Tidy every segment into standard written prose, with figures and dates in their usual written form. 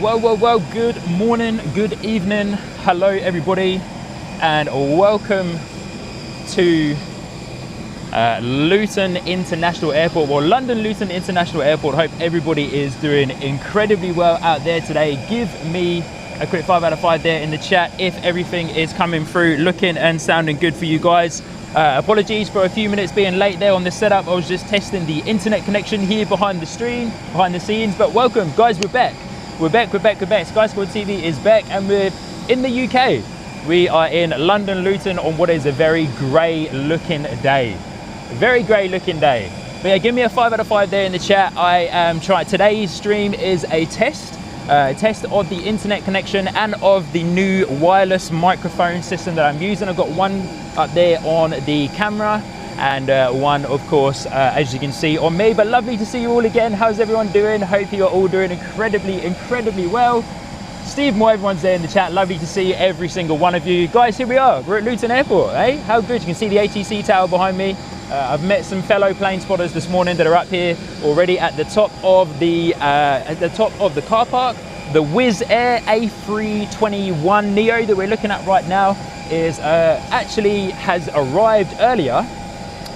Well, good morning, good evening, hello everybody, and welcome to Luton International Airport, or London Luton International Airport. Hope everybody is doing incredibly well out there today. Give me a quick 5 out of 5 there in the chat if everything is coming through, looking and sounding good for you guys. Apologies for a few minutes being late there on the setup. I was just testing the internet connection here behind the scenes, but welcome guys, we're back. We're back. Sky Squad TV is back, and we're in the UK. We are in London Luton on what is a very grey looking day. Very grey looking day. But yeah, give me a 5 out of 5 there in the chat. I am trying. Today's stream is a test of the internet connection and of the new wireless microphone system that I'm using. I've got one up there on the camera and one, of course, as you can see on me. But lovely to see you all again. How's everyone doing? Hope you are all doing incredibly well. Steve Moore, everyone's there in the chat. Lovely to see every single one of you. Guys, here we are. We're at Luton Airport, eh? How good. You can see the ATC tower behind me. I've met some fellow plane spotters this morning that are up here already at the top of the car park. The Wizz Air A321 Neo that we're looking at right now is actually has arrived earlier,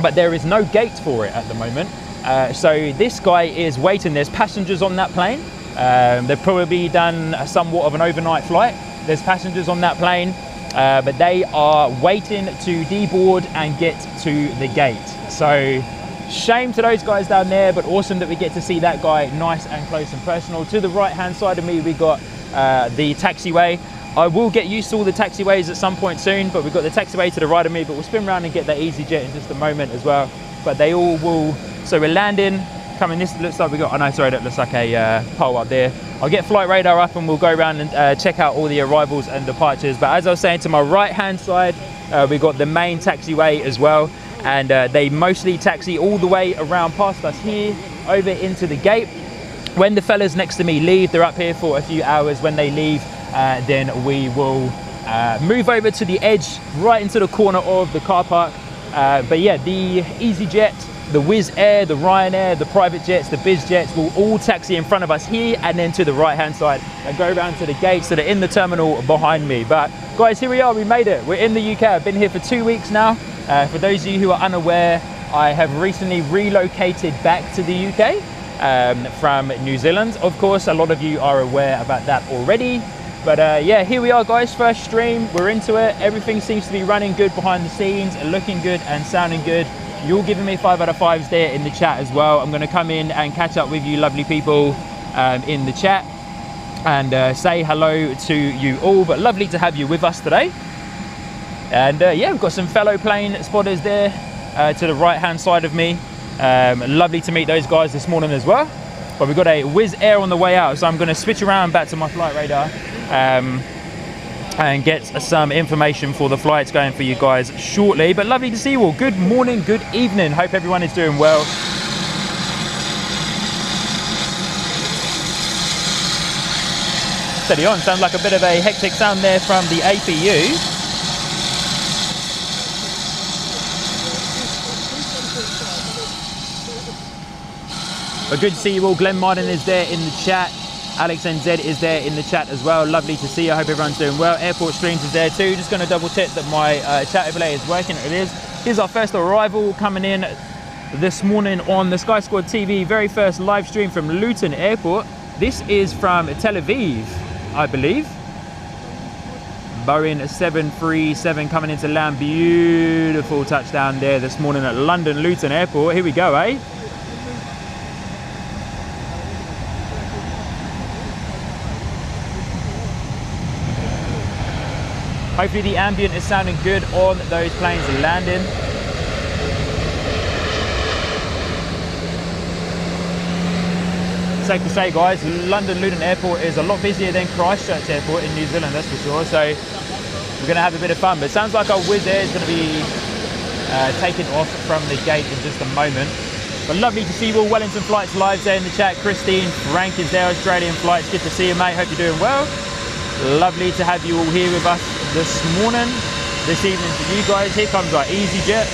but there is no gate for it at the moment. So this guy is waiting. There's passengers on that plane. They've probably done somewhat of an overnight flight. There's passengers on that plane, but they are waiting to deboard and get to the gate. So shame to those guys down there, but awesome that we get to see that guy nice and close and personal. To the right hand side of me, we got the taxiway. I will get used to all the taxiways at some point soon, but we've got the taxiway to the right of me, but we'll spin around and get that EasyJet in just a moment as well. But they all will. So we're landing, coming. This looks like we got, oh no, sorry, that looks like a pole up there. I'll get flight radar up and we'll go around and check out all the arrivals and departures. But as I was saying, to my right hand side, we got the main taxiway as well. And they mostly taxi all the way around past us here, over into the gate. When the fellas next to me leave, they're up here for a few hours. When they leave, then we will move over to the edge, right into the corner of the car park. But yeah, the EasyJet, the Wizz Air, the Ryanair, the private jets, the biz jets will all taxi in front of us here and then to the right hand side and go around to the gates that are in the terminal behind me. But guys, here we are, we made it. We're in the UK. I've been here for 2 weeks now. For those of you who are unaware, I have recently relocated back to the UK from New Zealand. Of course, a lot of you are aware about that already. But yeah, here we are guys, first stream, we're into it. Everything seems to be running good behind the scenes, looking good and sounding good. You're giving me 5 out of 5s there in the chat as well. I'm gonna come in and catch up with you lovely people in the chat and say hello to you all, but lovely to have you with us today. And yeah, we've got some fellow plane spotters there to the right hand side of me. Lovely to meet those guys this morning as well. But we've got a Wizz Air on the way out, so I'm going to switch around back to my flight radar and get some information for the flights going for you guys shortly. But lovely to see you all. Good morning, good evening. Hope everyone is doing well. Steady on. Sounds like a bit of a hectic sound there from the APU. But good to see you all. Glenn Martin is there in the chat. Alex NZ is there in the chat as well. Lovely to see you. I hope everyone's doing well. Airport Streams is there too. Just going to double check that my chat overlay is working. It is. Here's our first arrival coming in this morning on the Sky Squad TV. Very first live stream from Luton Airport. This is from Tel Aviv, I believe. Boeing 737 coming into land. Beautiful touchdown there this morning at London Luton Airport. Here we go, eh? Hopefully the ambient is sounding good on those planes landing. Safe to say guys, London Luton Airport is a lot busier than Christchurch Airport in New Zealand, that's for sure. So we're going to have a bit of fun. But it sounds like our Wizz Air is going to be taking off from the gate in just a moment. But lovely to see you all. Wellington Flights live there in the chat. Christine, Frank is there, Australian Flights. Good to see you, mate. Hope you're doing well. Lovely to have you all here with us this morning, this evening for you guys. Here comes our EasyJet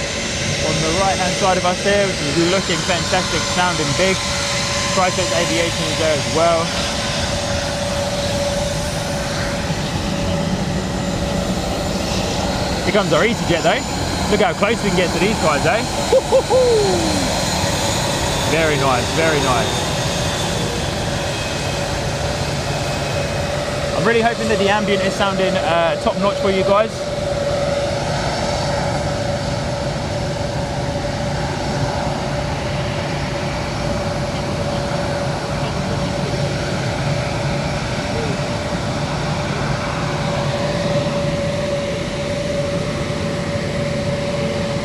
on the right hand side of us there, which is looking fantastic, sounding big. Christchurch Aviation is there as well. Here comes our EasyJet though. Look how close we can get to these guys, eh? Very nice, very nice. I'm really hoping that the ambient is sounding top notch for you guys.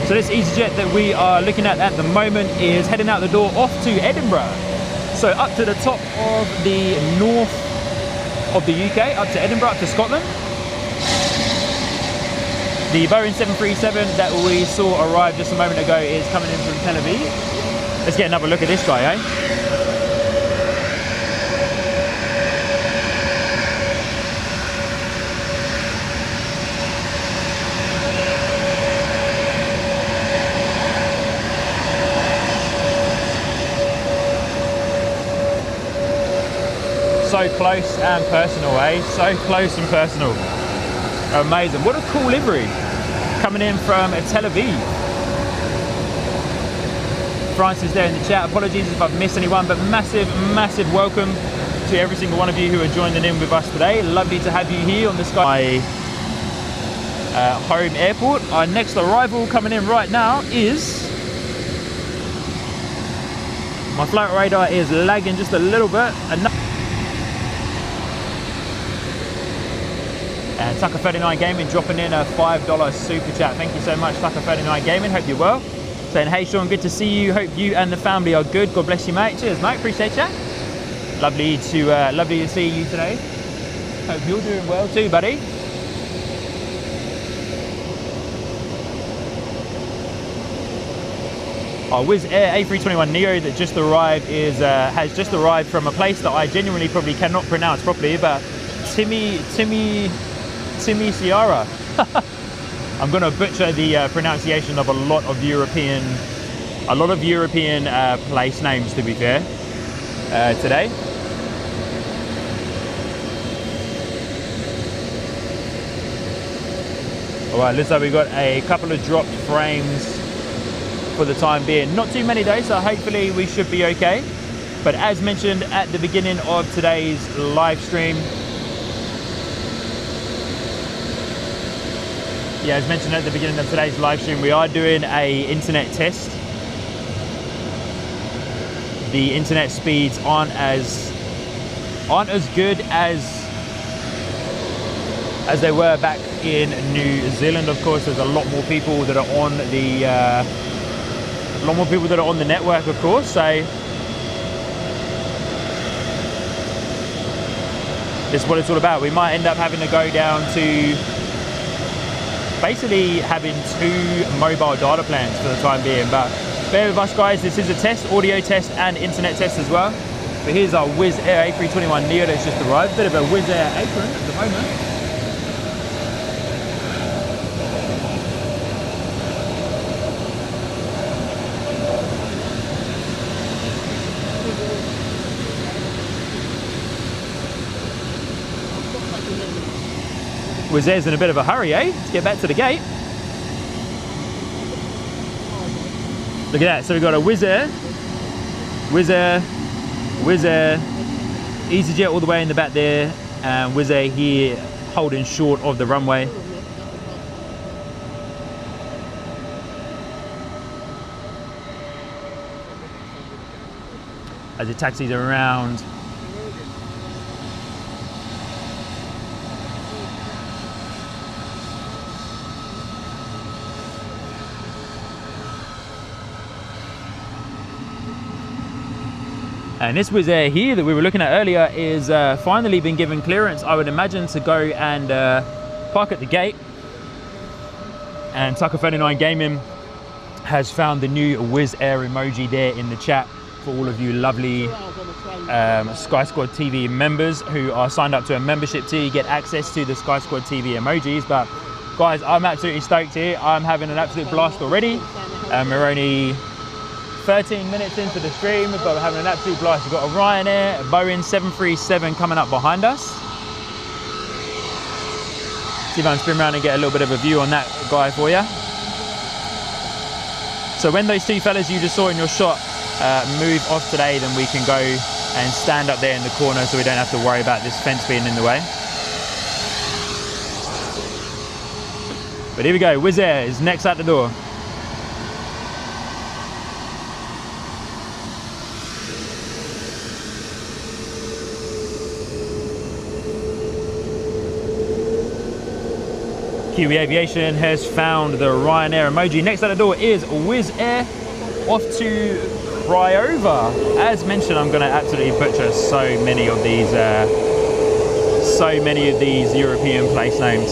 So this EasyJet that we are looking at the moment is heading out the door off to Edinburgh. So up to the top of the north of the UK, up to Edinburgh, up to Scotland. The Boeing 737 that we saw arrive just a moment ago is coming in from Tel Aviv. Let's get another look at this guy, eh? So close and personal, eh? So close and personal. Amazing. What a cool livery. Coming in from Tel Aviv. France is there in the chat. Apologies if I've missed anyone, but massive, massive welcome to every single one of you who are joining in with us today. Lovely to have you here on the Sky home airport. Our next arrival coming in right now is... My flight radar is lagging just a little bit. And Tucker39 Gaming dropping in a $5 super chat. Thank you so much, Tucker39 Gaming. Hope you're well. Saying, hey Sean, good to see you. Hope you and the family are good. God bless you, mate. Cheers, mate. Appreciate you. Lovely to see you today. Hope you're doing well too, buddy. Our Wizz Air A321neo that just arrived has just arrived from a place that I genuinely probably cannot pronounce properly, but Timisoara. I'm going to butcher the pronunciation of a lot of European place names, to be fair, today. All right, looks like we've got a couple of dropped frames for the time being. Not too many though, so hopefully we should be okay. But as mentioned at the beginning of today's live stream, as mentioned at the beginning of today's live stream, we are doing a internet test. The internet speeds aren't as good as they were back in New Zealand. Of course, there's a lot more people that are on the network, of course. So this is what it's all about. We might end up having to go down to basically having 2 mobile data plans for the time being, but bear with us guys, this is a test, audio test and internet test as well. But here's our Wizz Air A321neo that's just arrived. Bit of a Wizz Air apron at the moment. Wizz Air's in a bit of a hurry, eh? Let's get back to the gate. Look at that. So we've got a Wizz Air, Wizz Air, Wizz Air, EasyJet all the way in the back there, and Wizz Air here holding short of the runway. As it taxis around. And this Wizz Air here that we were looking at earlier is finally been given clearance, I would imagine, to go and park at the gate. And Tucker39 Gaming has found the new Wizz Air emoji there in the chat for all of you lovely Sky Squad TV members who are signed up to a membership tier. You get access to the Sky Squad TV emojis. But guys, I'm absolutely stoked here. I'm having an absolute blast already. We're only 13 minutes into the stream, but we're having an absolute blast. We've got a Ryanair, a Boeing 737 coming up behind us. See if I can spin around and get a little bit of a view on that guy for you. So when those two fellas you just saw in your shot move off today, then we can go and stand up there in the corner so we don't have to worry about this fence being in the way. But here we go, Wizz Air is next out the door. Kiwi Aviation has found the Ryanair emoji. Next out the door is Wizz Air off to Craiova. As mentioned, I'm going to absolutely butcher so many of these European place names.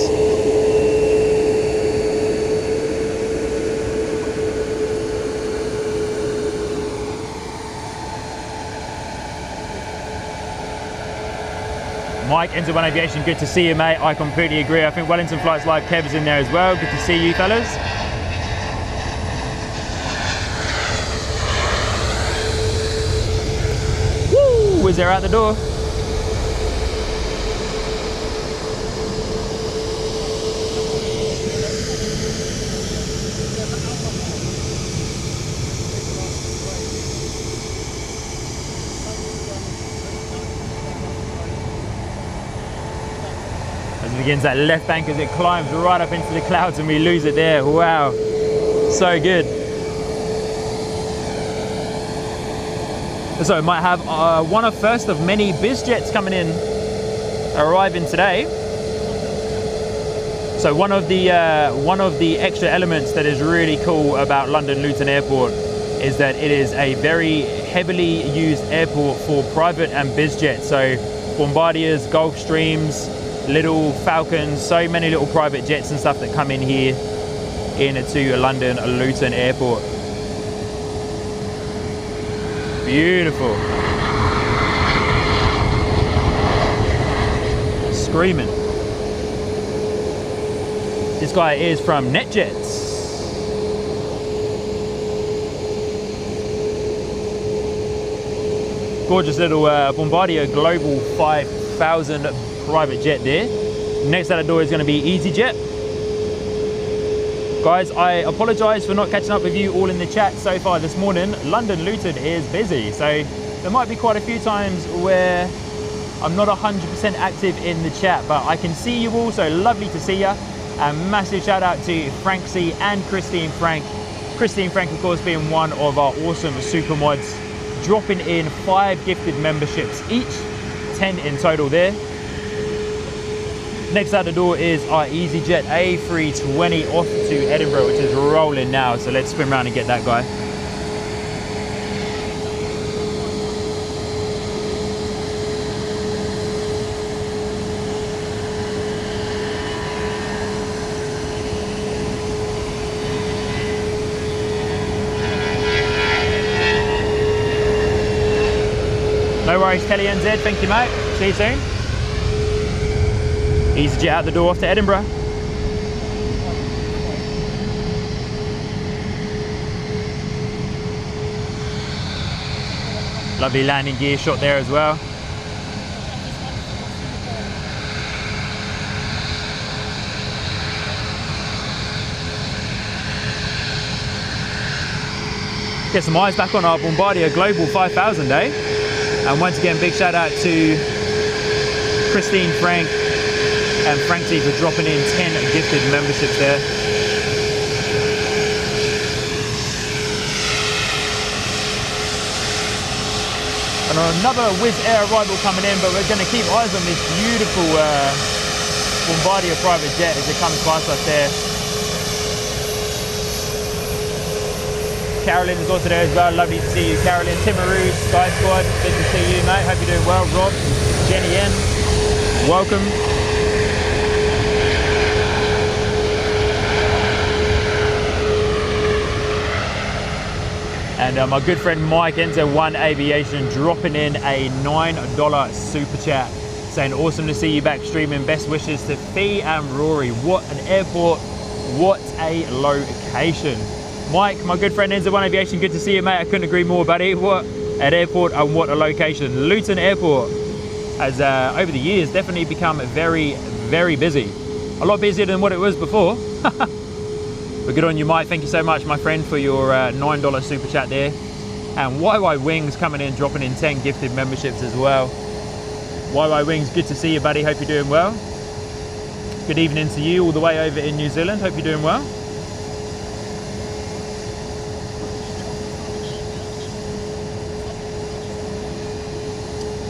Mike, NZ1 Aviation, good to see you, mate. I completely agree. I think Wellington Flights Live Kev's in there as well. Good to see you, fellas. Woo! Wizz Air out the door. Begins that left bank as it climbs right up into the clouds and we lose it there. Wow, so good. So might have one of first of many BizJets coming in, arriving today. So one of the extra elements that is really cool about London Luton Airport is that it is a very heavily used airport for private and BizJets. So Bombardiers, Gulfstreams, little Falcons, so many little private jets and stuff that come in here into London Luton Airport. Beautiful. Screaming. This guy is from NetJets. Gorgeous little Bombardier Global 5000 private jet there. Next out the door is going to be EasyJet. Guys, I apologize for not catching up with you all in the chat so far this morning. London Luton is busy, so there might be quite a few times where I'm not 100% active in the chat, but I can see you all, so lovely to see you. And massive shout out to Frank C and Christine Frank. Christine Frank, of course, being one of our awesome super mods, dropping in 5 gifted memberships each, 10 in total there. Next out the door is our EasyJet A320 off to Edinburgh, which is rolling now. So let's spin around and get that guy. No worries, Telly NZ. Thank you, mate. See you soon. EasyJet out the door off to Edinburgh. Lovely landing gear shot there as well. Get some eyes back on our Bombardier Global 5000 day. And once again, big shout out to Christine Frank and Frankie for dropping in 10 gifted memberships there. And another Wizz Air arrival coming in, but we're going to keep eyes on this beautiful Bombardier private jet as it comes past us there. Carolyn is also there as well. Lovely to see you, Carolyn. Timaroo, Sky Squad, good to see you, mate. Hope you're doing well. Rob, Jenny N, welcome. And my good friend Mike, NZ1 Aviation, dropping in a $9 super chat, saying awesome to see you back streaming. Best wishes to Fee and Rory. What an airport, what a location. Mike, my good friend NZ1 Aviation, good to see you, mate. I couldn't agree more, buddy. What an airport and what a location. Luton Airport has over the years definitely become very, very busy. A lot busier than what it was before. But good on you, Mike. Thank you so much, my friend, for your $9 super chat there. And YY Wings coming in, dropping in 10 gifted memberships as well. YY Wings, good to see you, buddy. Hope you're doing well. Good evening to you all the way over in New Zealand. Hope you're doing well.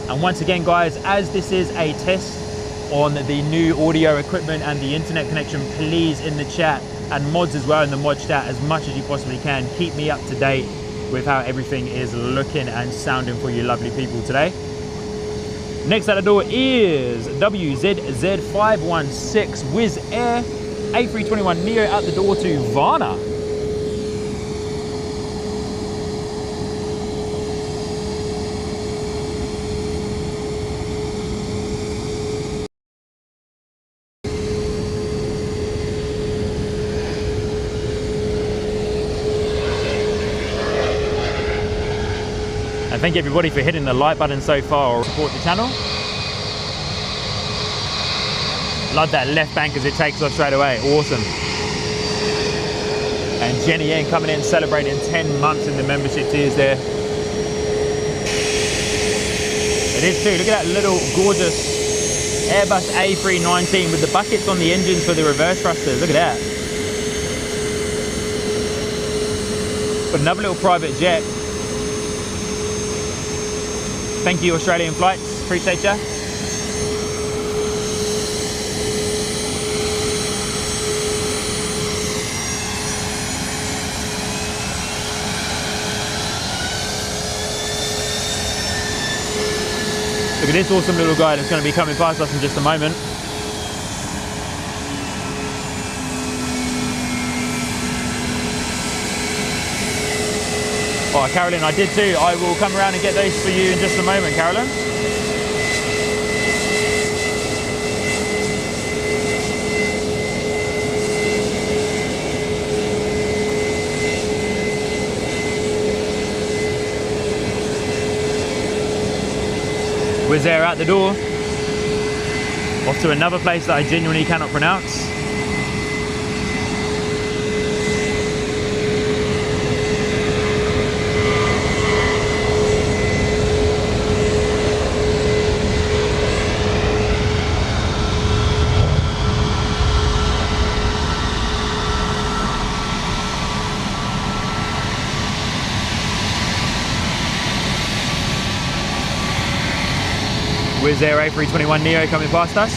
And once again, guys, as this is a test on the new audio equipment and the internet connection, please in the chat and mods as well in the mod chat as much as you possibly can. Keep me up to date with how everything is looking and sounding for you lovely people today. Next out the door is WZZ516 Wizz Air A321neo out the door to Varna. And thank you everybody for hitting the like button so far or support the channel. Love that left bank as it takes off straight away, awesome. And Jenny Ann coming in celebrating 10 months in the membership tiers there. It is too, look at that little gorgeous Airbus A319 with the buckets on the engines for the reverse thrusters, look at that. But another little private jet. Thank you, Australian Flights. Appreciate ya. Look at this awesome little guy that's going to be coming past us in just a moment. Oh, Carolyn, I did too. I will come around and get those for you in just a moment, Carolyn. Wizz Air out the door. Off to another place that I genuinely cannot pronounce. Wizz Air A321neo coming past us.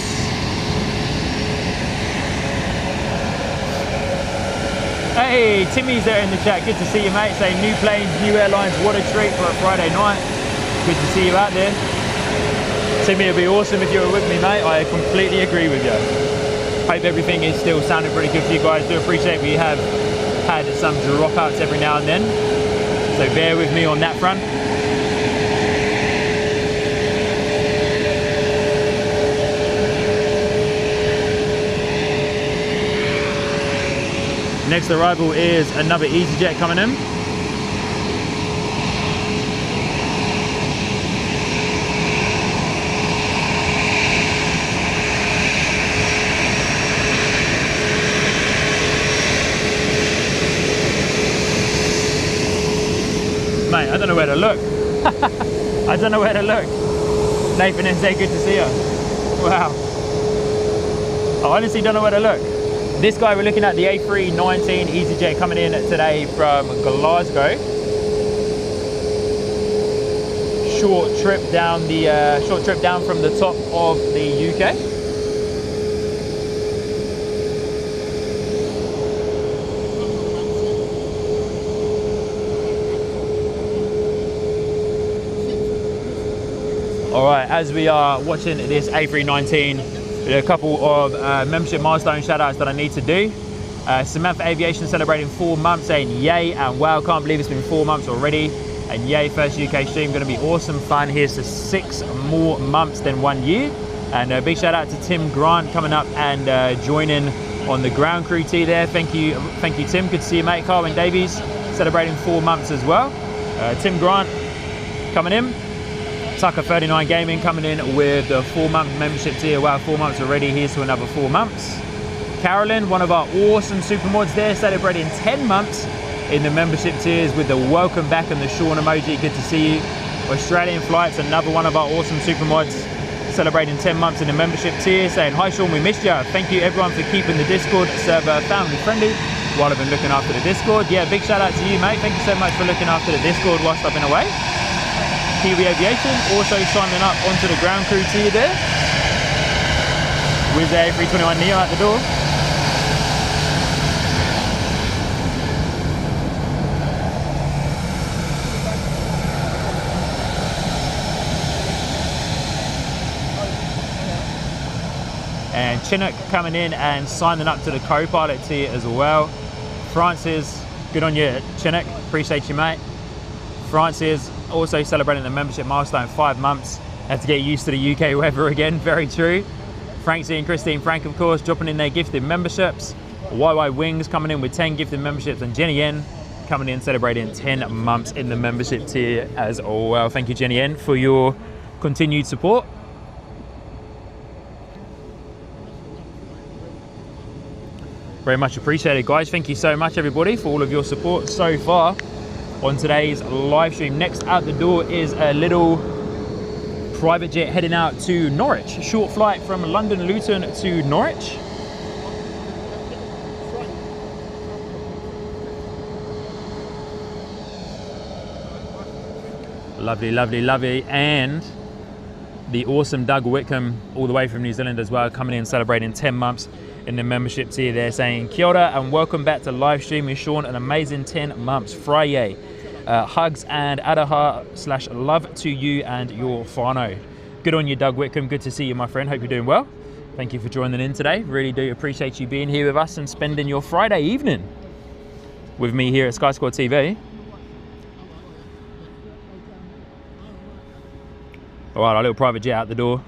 Hey, Timmy's there in the chat. Good to see you, mate. Saying new planes, new airlines, what a treat for a Friday night. Good to see you out there. Timmy, it'd be awesome if you were with me, mate. I completely agree with you. Hope everything is still sounding pretty good for you guys. Do appreciate we have had some dropouts every now and then. So bear with me on that front. Next arrival is another EasyJet coming in. Mate, I don't know where to look. I don't know where to look. Nathan and say good to see you. Wow. I honestly don't know where to look. This guy, we're looking at the A319 EasyJet coming in today from Glasgow. Short trip down from the top of the UK. All right, as we are watching this A319. A couple of membership milestone shout outs that I need to do. Samantha Aviation celebrating 4 months, saying yay and wow, can't believe it's been 4 months already. And yay, first UK stream, going to be awesome fun. Here's to 6 more months than 1 year. And a big shout out to Tim Grant coming up and joining on the ground crew tee there. Thank you Tim, good to see you mate. Carwin Davies celebrating 4 months as well. Tim Grant coming in. Tucker 39 Gaming coming in with the 4 month membership tier. Wow, 4 months already. Here's to another 4 months. Carolyn, one of our awesome super mods there, celebrating 10 months in the membership tiers with the welcome back and the Sean emoji. Good to see you. Australian Flights, another one of our awesome super mods, celebrating 10 months in the membership tier, saying, hi Sean, we missed you. Thank you everyone for keeping the Discord server family friendly while I've been looking after the Discord. Yeah, big shout out to you, mate. Thank you so much for looking after the Discord whilst I've been away. Kiwi Aviation also signing up onto the ground crew tier there with the A321neo at the door. And Chinook coming in and signing up to the co-pilot tier as well. Francis, good on you, Chinook. Appreciate you, mate. Francis also celebrating the membership milestone, 5 months. Had to get used to the UK weather again, very true. Francie and Christine Frank, of course, dropping in their gifted memberships. YY Wings coming in with 10 gifted memberships, and Jenny N coming in celebrating 10 months in the membership tier as well. Thank you, Jenny N, for your continued support. Very much appreciated, guys. Thank you so much, everybody, for all of your support so far on today's live stream. Next out the door is a little private jet heading out to Norwich. Short flight from London Luton to Norwich. Lovely, lovely, lovely. And the awesome Doug Whitcomb, all the way from New Zealand as well, coming in celebrating 10 months in the membership tier. They're saying, kia ora and welcome back to live stream with Sean. An amazing 10 months. Friday. Hugs and aloha / love to you and your whānau. Good on you, Doug Whitcomb. Good to see you, my friend. Hope you're doing well. Thank you for joining in today. Really do appreciate you being here with us and spending your Friday evening with me here at Sky Squad TV. All right, our little private jet out the door.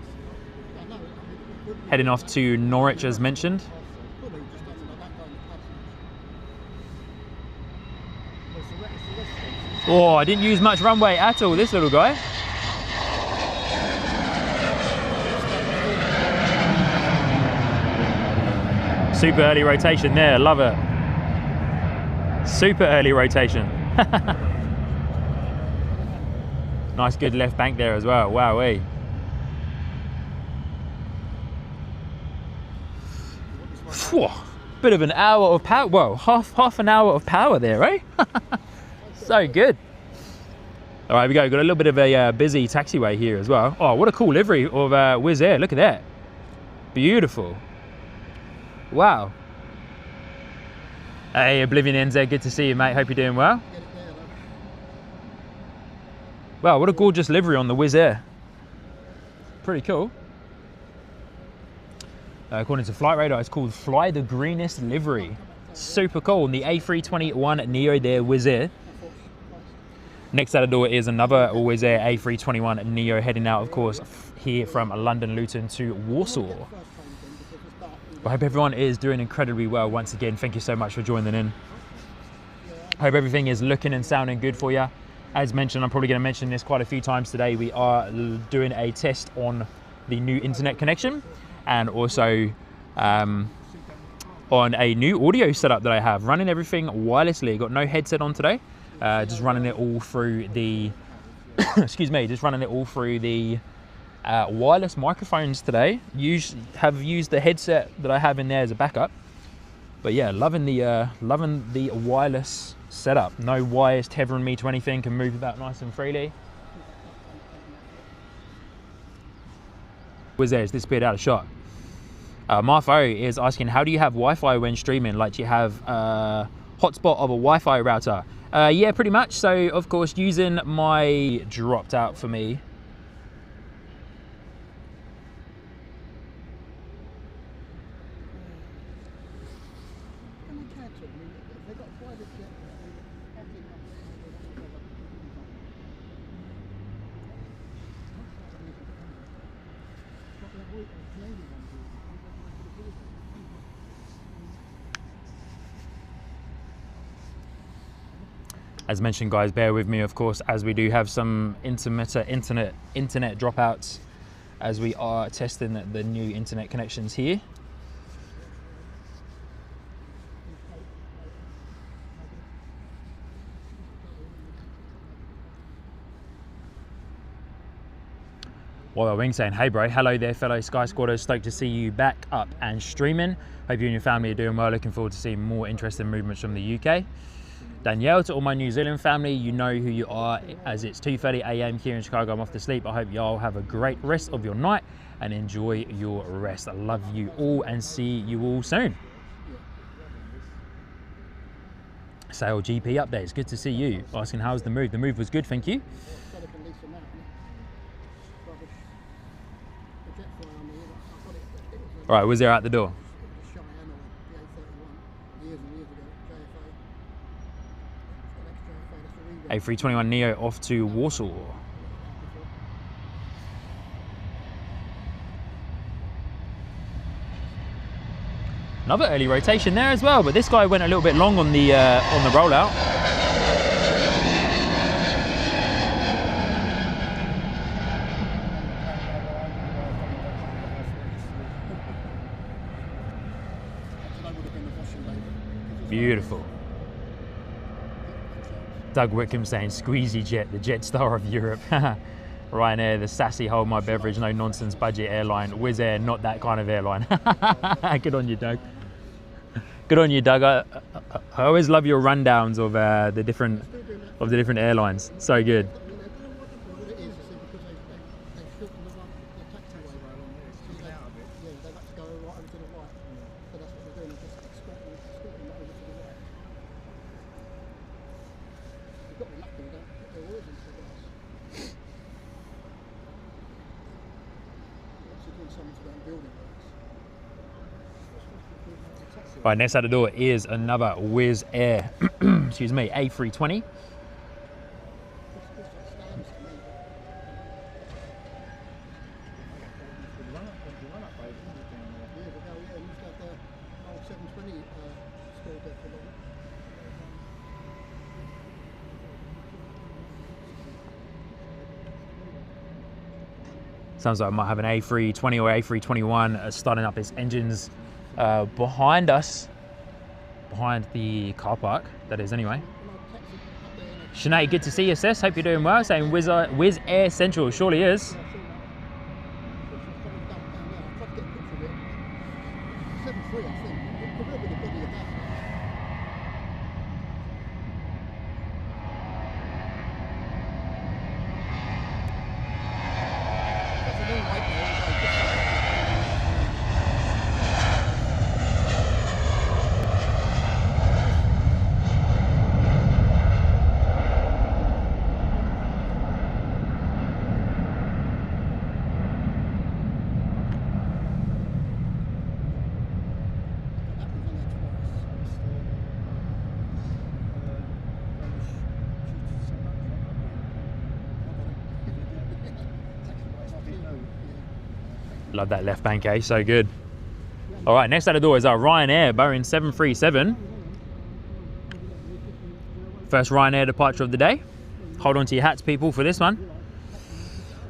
Heading off to Norwich as mentioned. Oh, I didn't use much runway at all, this little guy. Super early rotation there, love it. Super early rotation. Nice good left bank there as well, wowee. Bit of an hour of power, whoa, half an hour of power there, eh? So good. All right, we got a little bit of a busy taxiway here as well. Oh, what a cool livery of Wizz Air. Look at that. Beautiful. Wow. Hey, Oblivion NZ, good to see you, mate. Hope you're doing well. Wow, what a gorgeous livery on the Wizz Air. Pretty cool. According to Flight Radar, it's called Fly the Greenest Livery. Super cool. And the A321neo there, Wizz Air. Next out the door is another Wizz Air A321neo heading out, of course, here from London Luton to Warsaw. I hope everyone is doing incredibly well. Once again, thank you so much for joining in. I hope everything is looking and sounding good for you. As mentioned, I'm probably going to mention this quite a few times today. We are doing a test on the new internet connection and also on a new audio setup that I have, running everything wirelessly. Got no headset on today. Just running it all through the excuse me, just running it all through the wireless microphones today. Have used the headset that I have in there as a backup, but yeah, loving the wireless setup. No wires tethering me to anything, can move about nice and freely. Wizz Air's disappeared out of shot. Marfo is asking, how do you have Wi-Fi when streaming? Like, do you have hotspot of a Wi-Fi router? Yeah, pretty much. So, of course, using my dropped out for me. As mentioned, guys, bear with me, of course, as we do have some intermittent internet dropouts as we are testing the new internet connections here. Oil Wing saying, hey bro, hello there fellow Sky Squatters, stoked to see you back up and streaming. Hope you and your family are doing well, looking forward to seeing more interesting movements from the UK. Danielle, to all my New Zealand family, you know who you are, as it's 2:30 a.m. here in Chicago, I'm off to sleep. I hope y'all have a great rest of your night and enjoy your rest. I love you all and see you all soon. Sale GP updates, good to see you. Asking how's the move? The move was good, thank you. All right, was there out the door? A321 Neo off to Warsaw. Another early rotation there as well, but this guy went a little bit long on the rollout. Beautiful. Doug Wickham saying, squeezy jet, the jet star of Europe. Ryanair, the sassy hold my beverage, no nonsense budget airline. Wizz Air, not that kind of airline. Good on you, Doug. Good on you, Doug. I always love your rundowns of the different airlines. So good. Right, next out the door is another Wizz Air, excuse me, A320. Sounds like I might have an A320 or A321 starting up its engines behind us, behind the car park, that is anyway. Sinead, good to see you, sis. Hope you're doing well. Saying Wizz Air Central, surely is. Love that left bank, eh? So good. All right, next out the door is our Ryanair Boeing 737. First Ryanair departure of the day. Hold on to your hats, people, for this one.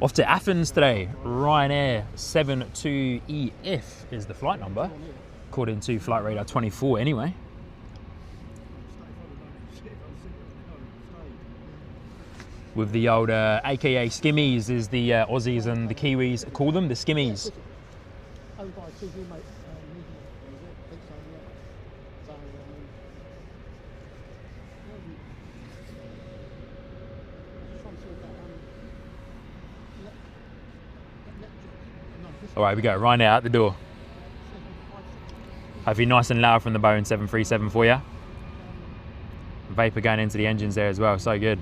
Off to Athens today. Ryanair 72EF is the flight number, according to Flight Radar 24 anyway. With the old AKA skimmies, is the Aussies and the Kiwis call them, the skimmies. All right, we go, right now out the door. Hopefully nice and loud from the Boeing 737 for you. Vapor going into the engines there as well, so good.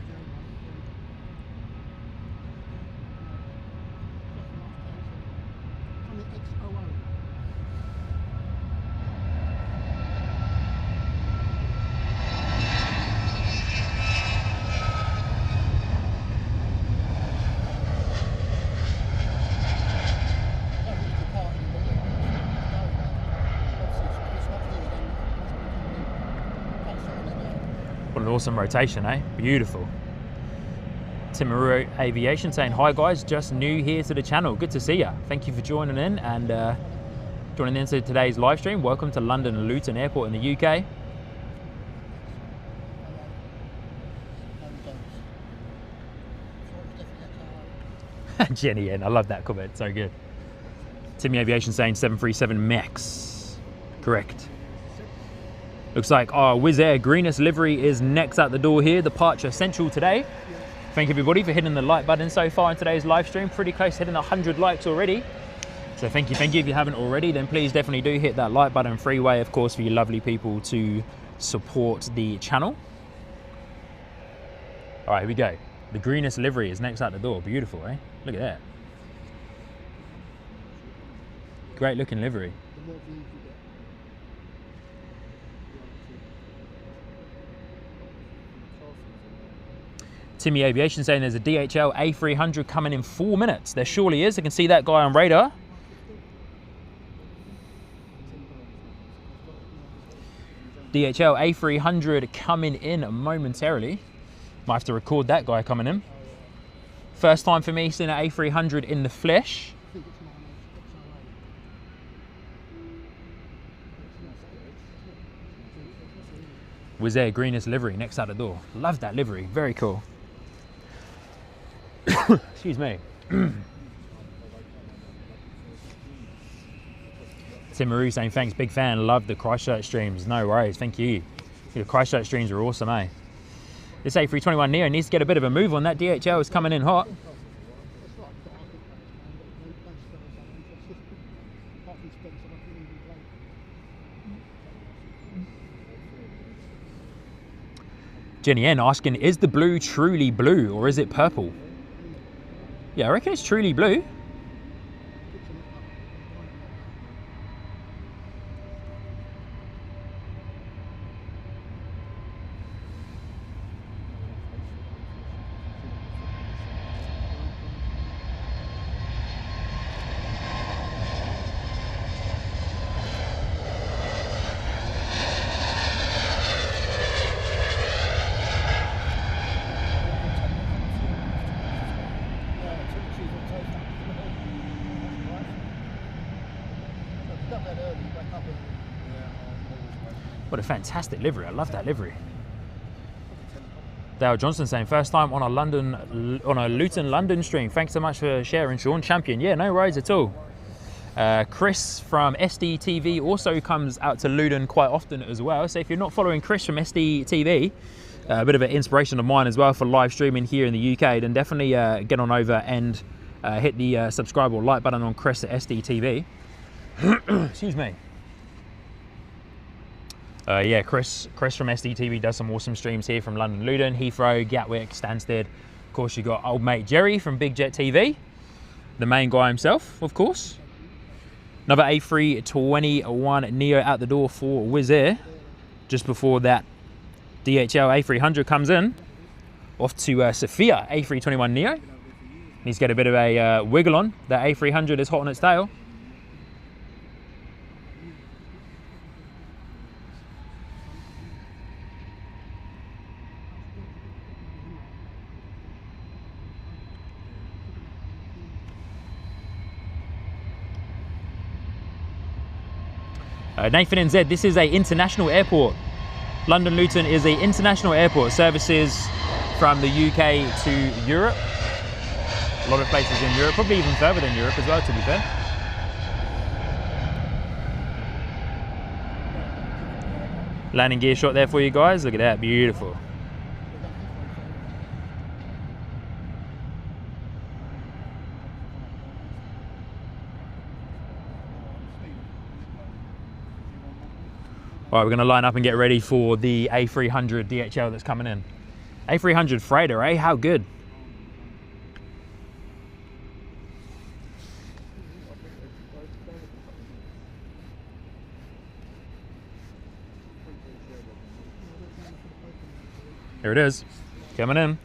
What an awesome rotation, eh? Beautiful. Timaru Aviation saying, hi guys, just new here to the channel. Good to see you. Thank you for joining in and joining into today's live stream. Welcome to London Luton Airport in the UK. Jenny N, I love that comment, so good. Timmy Aviation saying 737 Max. Correct. Looks like our Wizz Air greenest livery is next out the door here. Departure Central today. Thank you everybody for hitting the like button so far in today's live stream. Pretty close to hitting 100 likes already. So thank you. If you haven't already, then please definitely do hit that like button. Free way, of course, for you lovely people to support the channel. All right, here we go. The greenest livery is next out the door. Beautiful, eh? Look at that. Great looking livery. Timmy Aviation saying there's a DHL A300 coming in 4 minutes. There surely is. I can see that guy on radar. DHL A300 coming in momentarily. Might have to record that guy coming in. First time for me seeing an A300 in the flesh. Wizz Air greenest livery next out the door. Love that livery. Very cool. Excuse me. Tim Maru saying thanks, big fan. Love the Christchurch streams. No worries, thank you. The Christchurch streams are awesome, eh? This A321neo needs to get a bit of a move on. That DHL is coming in hot. Jenny N asking, is the blue truly blue or is it purple? Yeah, I reckon it's truly blue. What a fantastic livery. I love that livery. Dale Johnson saying first time on a Luton London stream. Thanks so much for sharing, Sean. Champion. Yeah, no worries at all. Chris from SD TV also comes out to Luton quite often as well. So if you're not following Chris from SD TV, a bit of an inspiration of mine as well for live streaming here in the UK, then definitely get on over and hit the subscribe or like button on Chris at SD TV. Excuse me. Yeah, Chris from SDTV does some awesome streams here from London Luton, Heathrow, Gatwick, Stansted. Of course, you got old mate Jerry from Big Jet TV, the main guy himself, of course. Another A321 Neo out the door for Wizz Air. Just before that DHL A300 comes in, off to Sofia A321 Neo. Needs to get a bit of a wiggle on. That A300 is hot on its tail. Nathan NZ, this is an international airport. London Luton is an international airport. Services from the UK to Europe. A lot of places in Europe, probably even further than Europe as well, to be fair. Landing gear shot there for you guys. Look at that, beautiful. All right, we're going to line up and get ready for the A300 DHL that's coming in. A300 freighter, eh? How good. Here it is, coming in.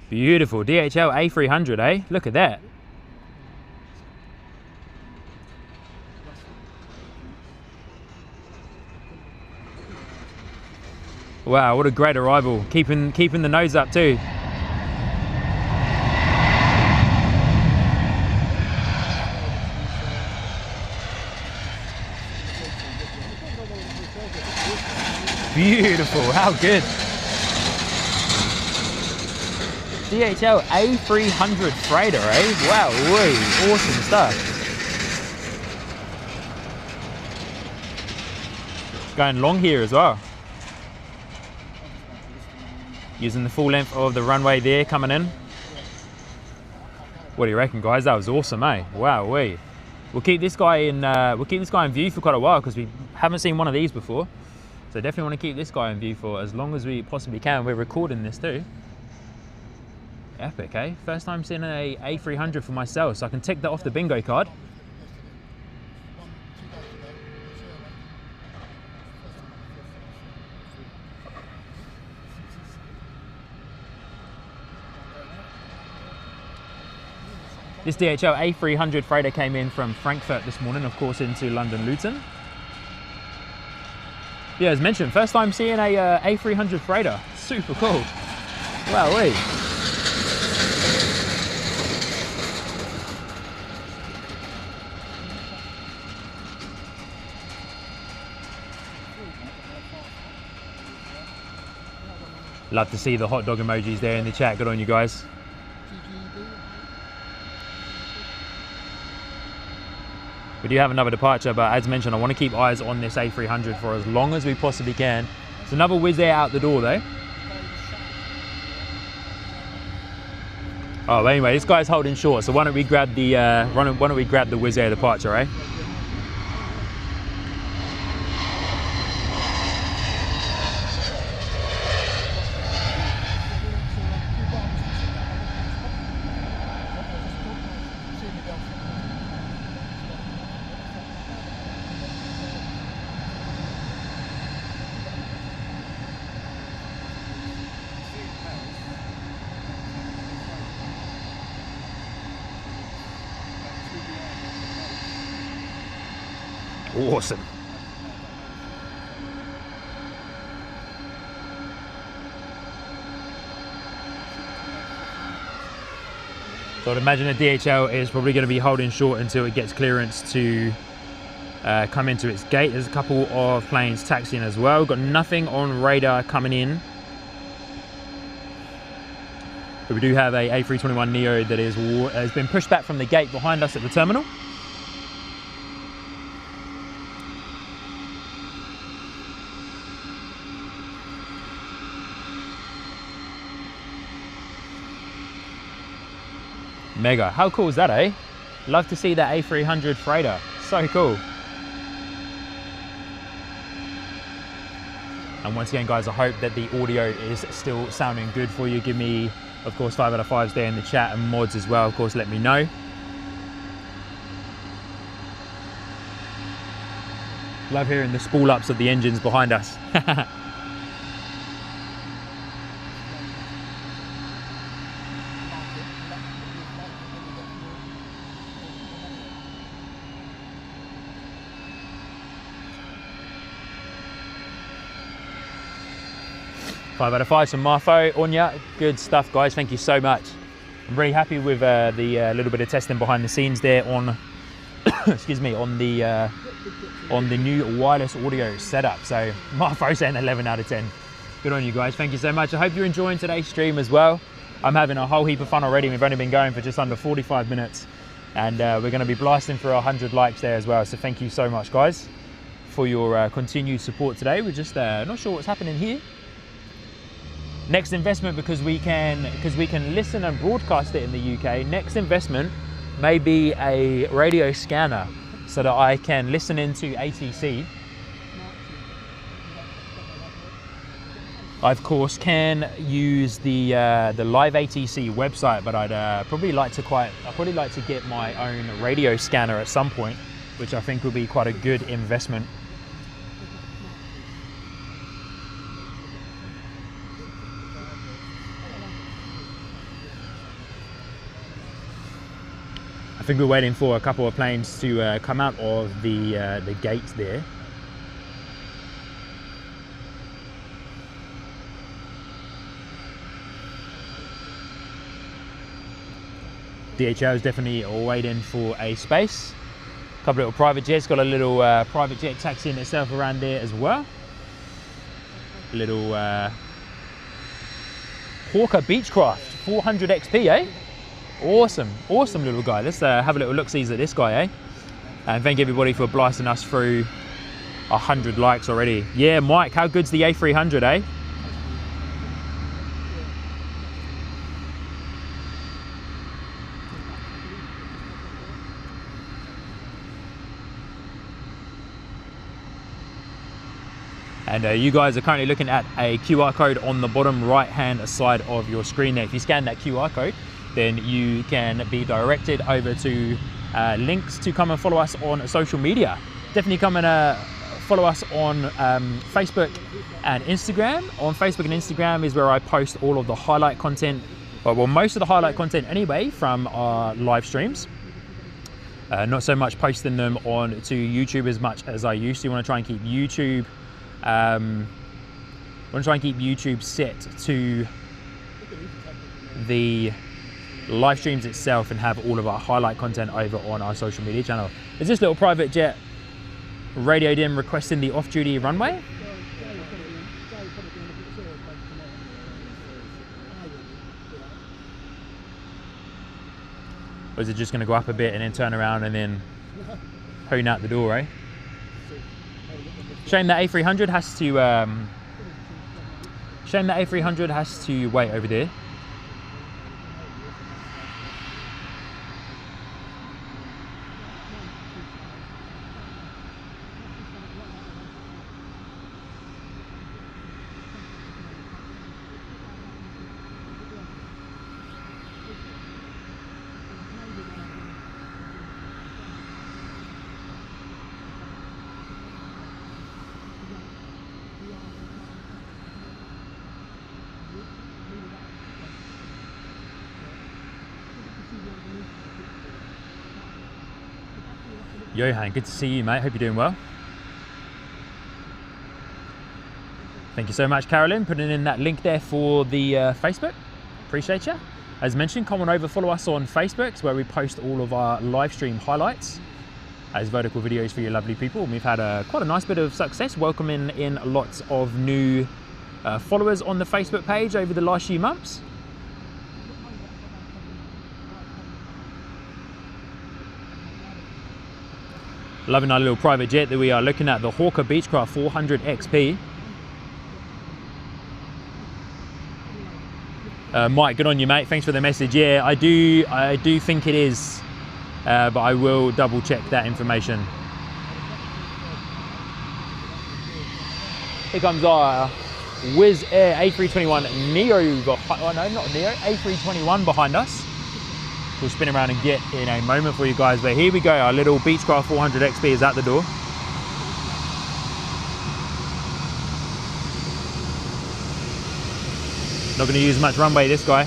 Beautiful, DHL A300, eh? Look at that. Wow, what a great arrival. Keeping the nose up too. Beautiful, how good. DHL A300 freighter, eh? Wow, awesome stuff. Going long here as well. Using the full length of the runway there coming in. What do you reckon, guys? That was awesome, eh? Wow, we'll keep this guy in view for quite a while because we haven't seen one of these before. So definitely want to keep this guy in view for as long as we possibly can. We're recording this too. Epic, eh? First time seeing a A300 for myself, so I can tick that off the bingo card. This DHL A300 freighter came in from Frankfurt this morning, of course, into London Luton. Yeah, as mentioned, first time seeing a A300 freighter. Super cool. Wow, Love to see the hot dog emojis there in the chat. Good on you guys. We do have another departure, but as mentioned, I want to keep eyes on this A300 for as long as we possibly can. It's another Wizz Air out the door though. Oh, anyway, this guy's holding short, so why don't we grab the Wizz Air departure, eh? Awesome. So I'd imagine a DHL is probably going to be holding short until it gets clearance to come into its gate. There's a couple of planes taxiing as well. Got nothing on radar coming in. But we do have a A321neo that has been pushed back from the gate behind us at the terminal. Mega. How cool is that, eh? Love to see that A300 freighter. So cool. And once again, guys, I hope that the audio is still sounding good for you. Give me, of course, 5 out of 5s there in the chat, and mods as well, of course, let me know. Love hearing the spool ups of the engines behind us. 5 out of 5 from Marfo. Onya, good stuff, guys. Thank you so much. I'm really happy with the little bit of testing behind the scenes there on, excuse me, on the new wireless audio setup. So Marfo saying 11 out of 10. Good on you guys. Thank you so much. I hope you're enjoying today's stream as well. I'm having a whole heap of fun already. We've only been going for just under 45 minutes, and we're going to be blasting for 100 likes there as well. So thank you so much, guys, for your continued support today. We're just not sure what's happening here. Next investment, because we can listen and broadcast it in the UK. Next investment may be a radio scanner so that I can listen into ATC. I of course can use the live ATC website, but I'd probably like to get my own radio scanner at some point, which I think will be quite a good investment. I think we're waiting for a couple of planes to come out of the gate there. DHL is definitely waiting for a space. A couple of little private jets, got a little private jet taxiing itself around there as well. Little Hawker Beechcraft 400 XP, eh? Awesome, awesome little guy. Let's have a little look-sees at this guy, eh? And thank everybody for blasting us through 100 likes already. Yeah, Mike, how good's the A300, eh? And you guys are currently looking at a QR code on the bottom right hand side of your screen there. If you scan that QR code, then you can be directed over to links to come and follow us on social media. Definitely come and follow us on Facebook and Instagram. On Facebook and Instagram is where I post all of the highlight content, well, most of the highlight content anyway from our live streams. Not so much posting them on to YouTube as much as I used to. Want to try and keep YouTube set to the live streams itself and have all of our highlight content over on our social media channel. Is this little private jet radioed in requesting the off-duty runway? Or is it just going to go up a bit and then turn around and then hoon out the door, eh? Shame that A300 has to wait over there. Johan, good to see you, mate. Hope you're doing well. Thank you so much, Carolyn, putting in that link there for the Facebook. Appreciate you. As mentioned, come on over, follow us on Facebook. It's where we post all of our live stream highlights as vertical videos for you lovely people. And we've had quite a nice bit of success welcoming in lots of new followers on the Facebook page over the last few months. Loving our little private jet that we are looking at, the Hawker Beechcraft 400 XP. Mike, good on you, mate. Thanks for the message. Yeah, I do think it is, but I will double check that information. Here comes our Wizz Air A321 Neo, oh no, not Neo, A321 behind us. We'll spin around and get in a moment for you guys, but here we go. Our little Beechcraft 400 XP is out the door. Not going to use much runway, this guy.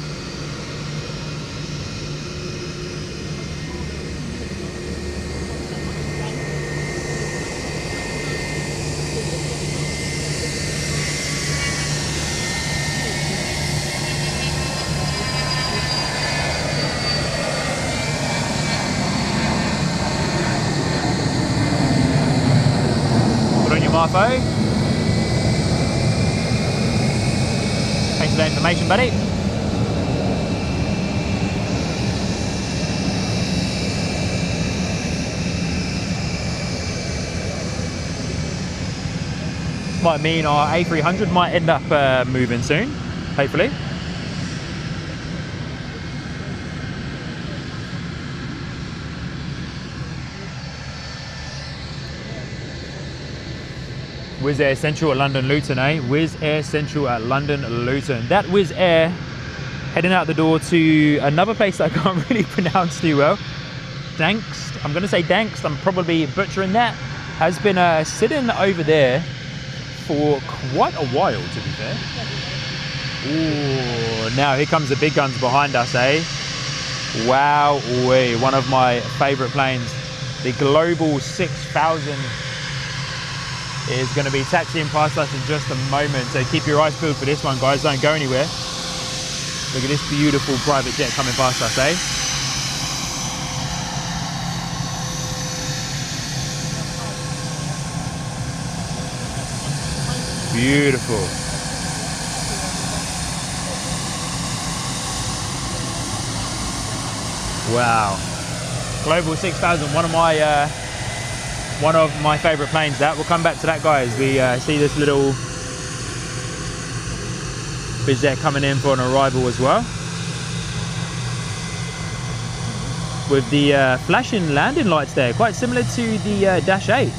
Marfo. Thanks for that information, buddy. Might mean our A300 might end up moving soon, hopefully. Wizz Air Central at London Luton, eh? Wizz Air Central at London Luton. That Wizz Air heading out the door to another place that I can't really pronounce too well. Dankst, I'm going to say Dankst, I'm probably butchering that. Has been sitting over there for quite a while, to be fair. Ooh, now here comes the big guns behind us, eh? Wow, one of my favourite planes. The Global 6000 is going to be taxiing past us in just a moment, so keep your eyes peeled for this one, guys. Don't go anywhere. Look at this beautiful private jet coming past us, eh? Beautiful. Wow. Global 6000, one of my favorite planes. That we'll come back to that, guys. We see this little Biz Jet coming in for an arrival as well, with the flashing landing lights there, quite similar to the Dash 8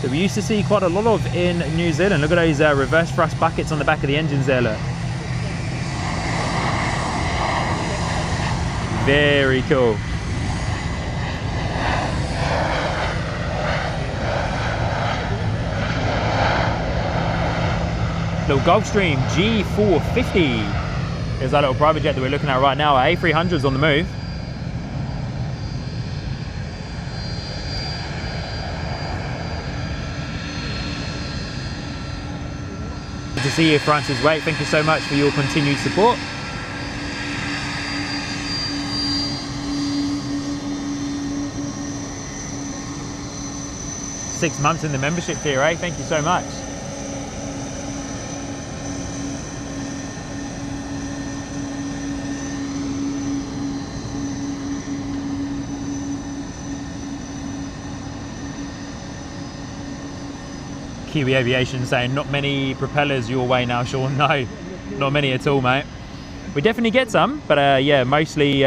that we used to see quite a lot of in New Zealand. Look at those reverse thrust buckets on the back of the engines there, look. Very cool. Little Gulfstream G450. There's that little private jet that we're looking at right now. Our A300's on the move. Good to see you, Francis Waite. Thank you so much for your continued support. Six months in the membership tier, eh? Thank you so much. Kiwi Aviation saying not many propellers your way now, Sean. No, not many at all, mate. We definitely get some, but yeah, mostly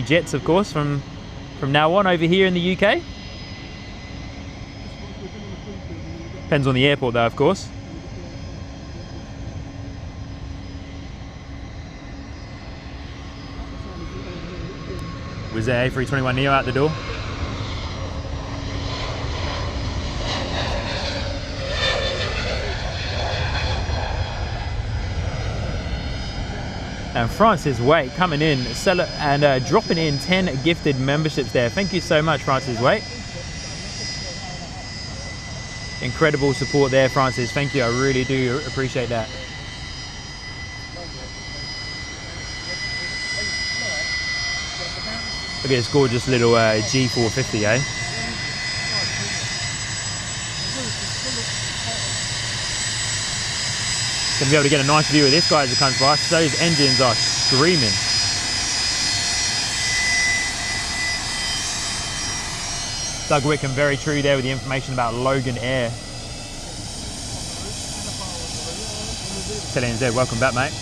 jets, of course, from now on over here in the UK. Depends on the airport though, of course. Was there A321neo out the door? And Francis Waite coming in and dropping in 10 gifted memberships there. Thank you so much, Francis Waite. Incredible support there, Francis. Thank you. I really do appreciate that. Look at this gorgeous little G450, eh? Gonna be able to get a nice view of this guy as it comes by. Those engines are screaming. Doug Wickham, very true there with the information about Logan Air. Italian Z, welcome back, mate.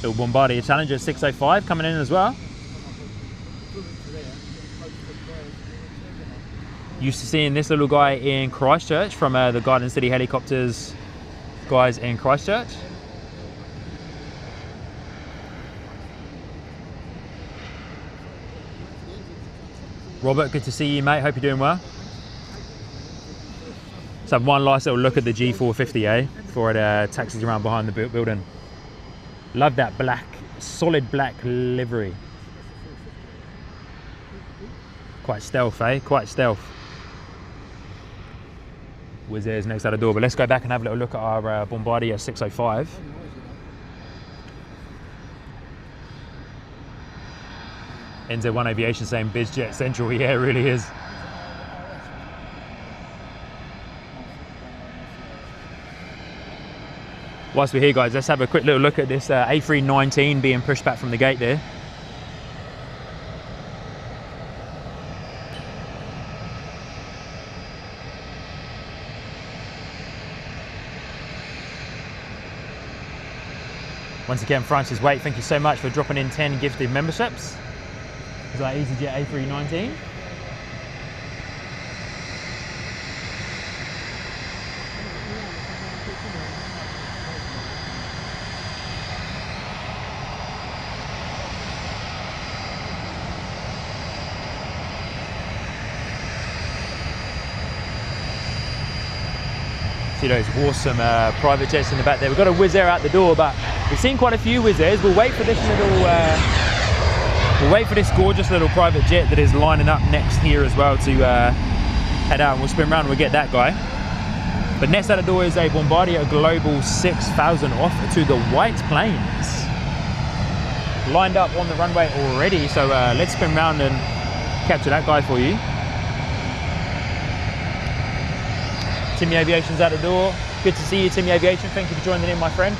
Little Bombardier Challenger 605 coming in as well. Used to seeing this little guy in Christchurch from the Garden City Helicopters guys in Christchurch. Robert, good to see you, mate. Hope you're doing well. Let's have one last little look at the G450, eh? Before it taxis around behind the building. Love that black, solid black livery. Quite stealth, eh? Quite stealth. Wizz Air's next out the door, but let's go back and have a little look at our Bombardier 605. NZ1 Aviation saying BizJet Central. Yeah, it really is. Whilst we're here, guys, let's have a quick little look at this A319 being pushed back from the gate there. Once again, Francis Waite, thank you so much for dropping in 10 gifted memberships. Is that EasyJet A319? See those awesome private jets in the back there. We've got a Wizz Air out the door, but we've seen quite a few Wizz Airs. We'll wait for this gorgeous little private jet that is lining up next here as well to head out, and we'll spin around and we'll get that guy. But next at the door is a Bombardier Global 6000 off to the White Plains. Lined up on the runway already, so let's spin around and capture that guy for you. Timmy Aviation's at the door. Good to see you, Timmy Aviation. Thank you for joining in, my friend.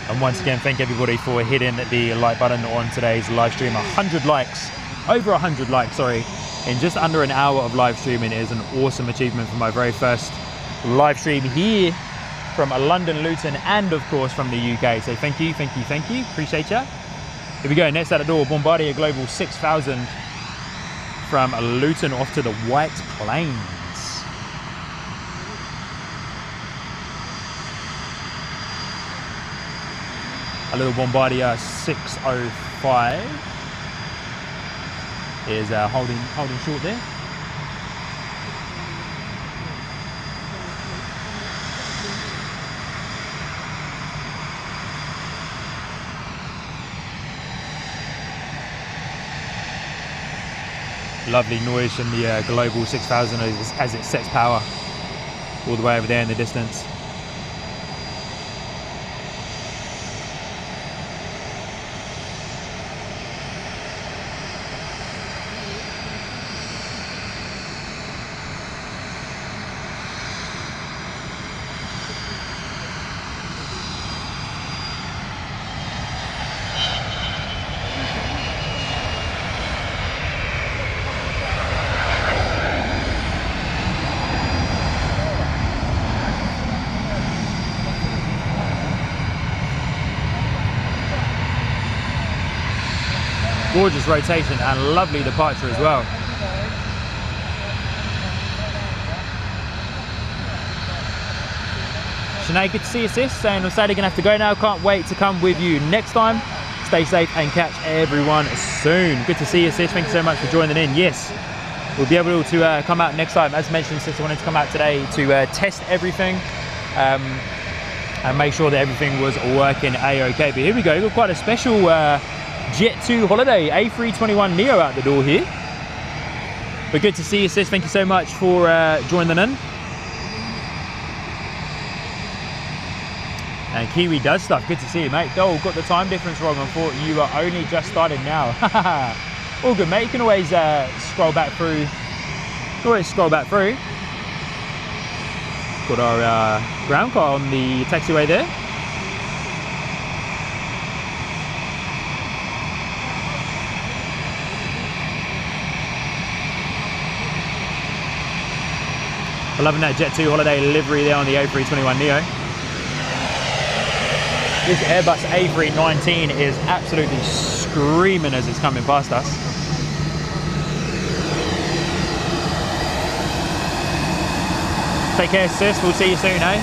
And once again, thank everybody for hitting the like button on today's live stream. 100 likes, over 100 likes, sorry, in just under an hour of live streaming is an awesome achievement for my very first live stream here from London, Luton, and of course from the UK. So thank you, thank you, thank you. Appreciate ya. Here we go, next at the door, Bombardier Global 6000 from Luton off to the White Plains. A little Bombardier 605 is holding short there. Lovely noise from the Global 6000 as it sets power all the way over there in the distance. Gorgeous rotation and lovely departure as well. Sinead, good to see you, sis. Saying I'm sadly gonna have to go now. Can't wait to come with you next time. Stay safe and catch everyone soon. Good to see you, sis. Thank you so much for joining in. Yes, we'll be able to come out next time. As mentioned, sis, I wanted to come out today to test everything and make sure that everything was working a-okay. But here we go. We've got quite a special Jet 2 holiday A321neo out the door here. But good to see you, sis. Thank you so much for joining in. And Kiwi does stuff. Good to see you, mate. Oh, got the time difference wrong. I thought you were only just started now. All good, mate. You can always scroll back through. Got our ground car on the taxiway there. I'm loving that Jet 2 holiday livery there on the A321neo. This Airbus A319 is absolutely screaming as it's coming past us. Take care, sis. We'll see you soon, eh?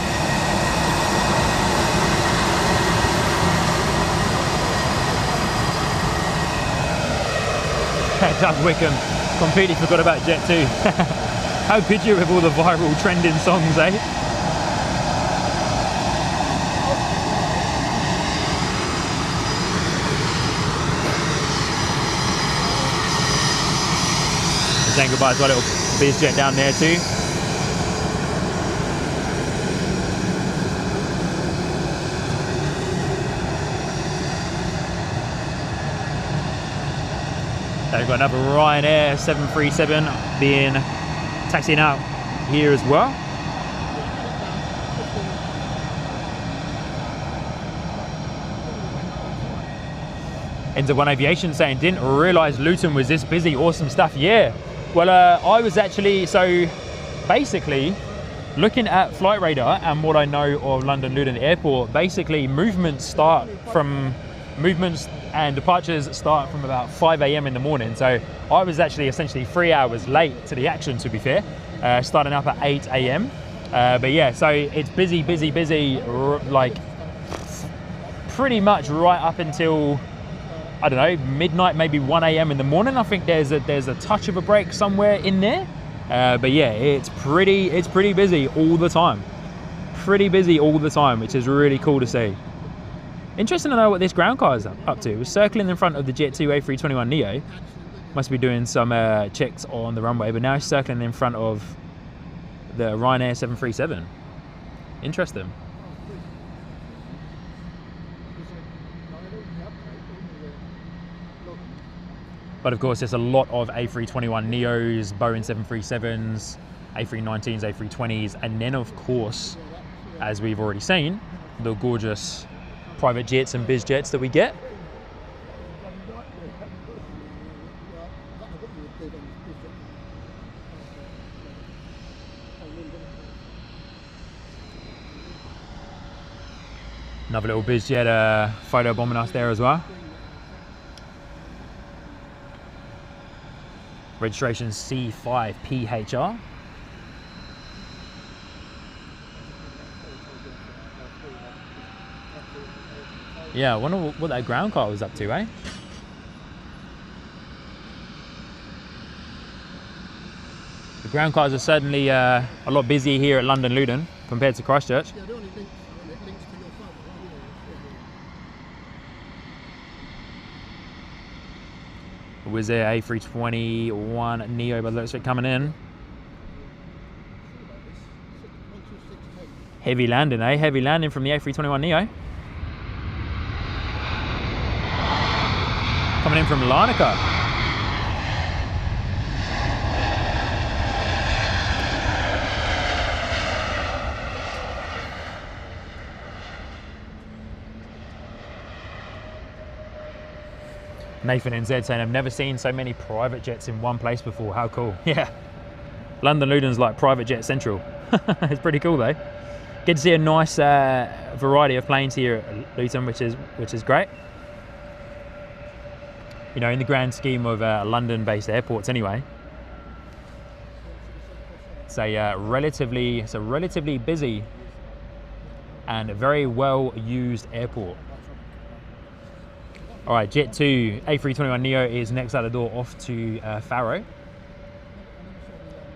Doug Wickham completely forgot about Jet 2. How could you with all the viral trending songs, eh? Saying goodbye to our little biz jet down there too. So we've got another Ryanair 737 being taxiing out here as well. Into One Aviation saying, didn't realise Luton was this busy. Awesome stuff. Yeah. Well, I was actually, so basically looking at Flight Radar and what I know of London Luton Airport, basically movements start from movements and departures start from about 5 a.m. in the morning. So I was actually essentially 3 hours late to the action, to be fair, starting up at 8 a.m. But yeah, so it's busy, like pretty much right up until, I don't know, midnight, maybe 1 a.m. in the morning. I think there's a touch of a break somewhere in there. But yeah, it's pretty busy all the time. Pretty busy all the time, which is really cool to see. Interesting to know what this ground car is up to. It was circling in front of the Jet 2 A321neo. Must be doing some checks on the runway, but now it's circling in front of the Ryanair 737. Interesting. But of course, there's a lot of A321neos, Boeing 737s, A319s, A320s, and then of course, as we've already seen, the gorgeous private jets and biz jets that we get. Another little biz jet photo bombing us there as well. Registration C5PHR. Yeah, I wonder what that ground car was up to, eh? The ground cars are certainly a lot busier here at London Luton compared to Christchurch. Was there A321neo by the looks of it coming in? Heavy landing, eh? Heavy landing from the A321neo. Coming in from Larnaca. Nathan NZ saying, I've never seen so many private jets in one place before. How cool. Yeah. London Luton's like private jet central. It's pretty cool though. Get to see a nice variety of planes here at Luton, which is great. You know, in the grand scheme of London-based airports anyway. It's a relatively busy and a very well-used airport. All right, Jet 2 A321neo is next out the door off to Faro.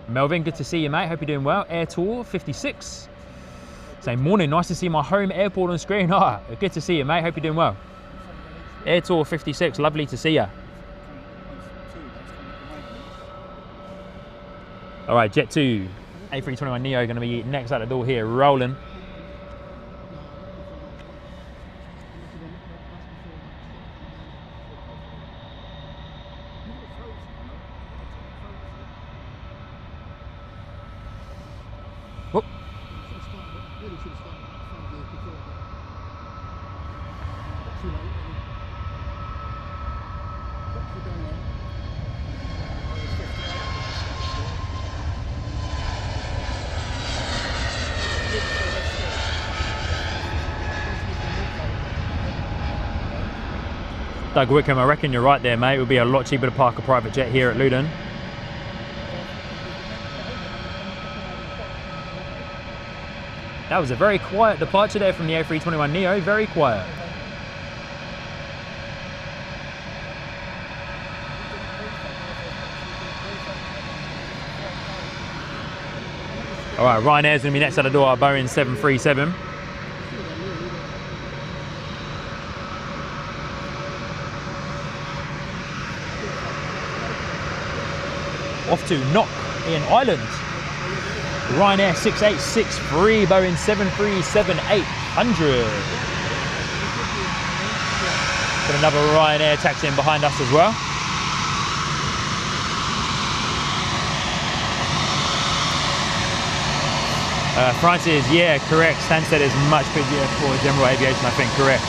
Melvin, good to see you, mate. Hope you're doing well. Air Tour 56. Saying, morning, nice to see my home airport on screen. Ah, good to see you, mate. Hope you're doing well. Air Tour 56, lovely to see you. All right, Jet 2 A321neo going to be next out the door here, rolling. Whoop. Doug Wickham, I reckon you're right there, mate. It would be a lot cheaper to park a private jet here at Luton. That was a very quiet departure there from the A321neo, very quiet. All right, Ryanair's going to be next out the door, our Boeing 737. Off to Knock in Ireland. Ryanair 6863, Boeing 737-800. Got another Ryanair taxiing behind us as well. Francis, yeah, correct. Stansted is much busier for general aviation, I think, correct.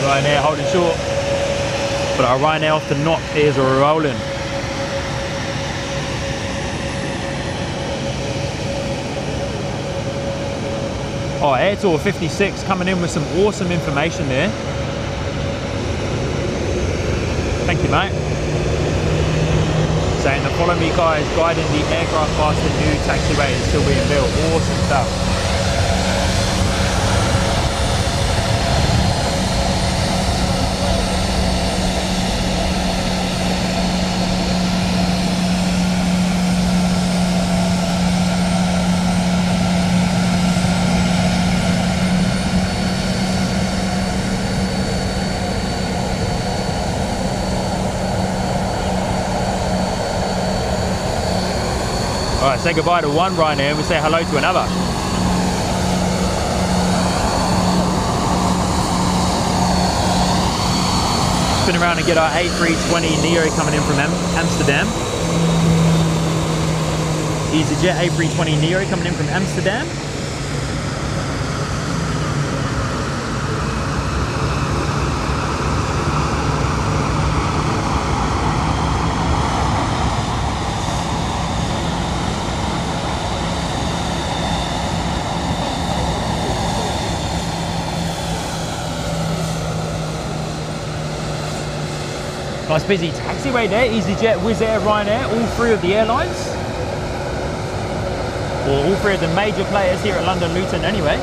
Ryanair holding short. But our Ryanair off to Knock is rolling. Oh, Air Tour 56 coming in with some awesome information there. Thank you, mate. Saying the follow me guys guiding the aircraft past the new taxiway is still being built. Awesome stuff. Alright, say goodbye to one Ryanair and we say hello to another. Spin around and get our A320 Neo coming in from Amsterdam. EasyJet A320 Neo coming in from Amsterdam. Nice busy taxiway there, EasyJet, Wizz Air, Ryanair, all three of the airlines. Or all three of the major players here at London Luton anyway.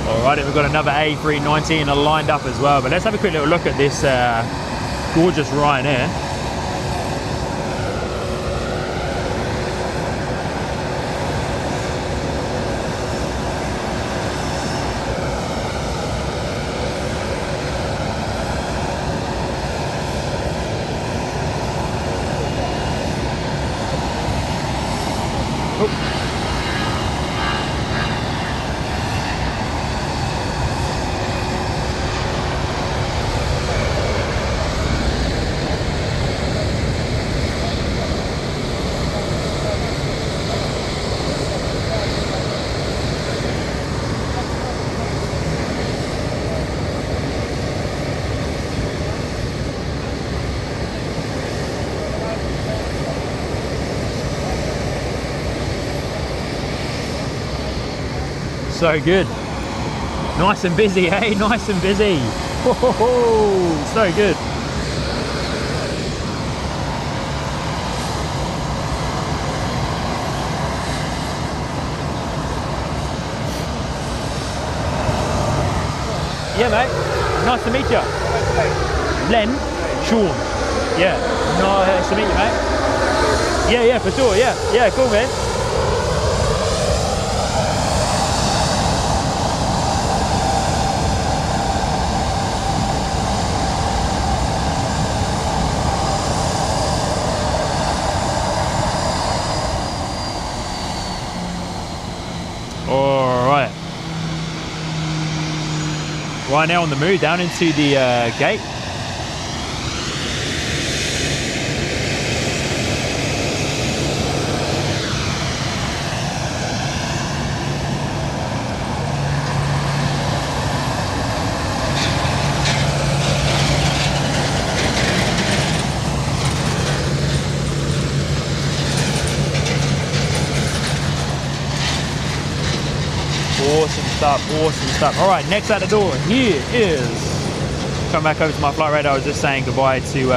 Alright, we've got another A319 lined up as well, but let's have a quick little look at this gorgeous Ryanair. So good. Nice and busy, eh? Nice and busy. Whoa, so good. Yeah, mate. Nice to meet you. Len, Sean. Yeah. Nice to meet you, mate. Yeah, for sure. Yeah, cool, man. Alright. Right now on the move down into the gate. Awesome stuff. All right, next out the door, here is, come back over to my flight radar. I was just saying goodbye to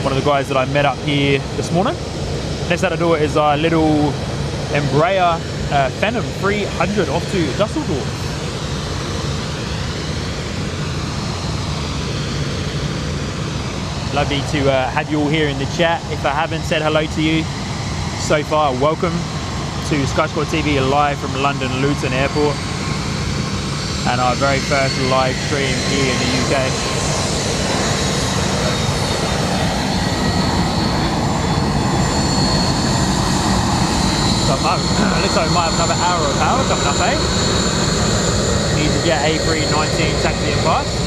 one of the guys that I met up here this morning. Next out the door is our little Embraer Phantom 300 off to Dusseldorf. Lovely to have you all here in the chat. If I haven't said hello to you so far, welcome to Sky Sport TV live from London Luton Airport, and our very first live stream here in the UK. Looks like we might have another hour of power coming up, eh? EasyJet A319 taxi and pass.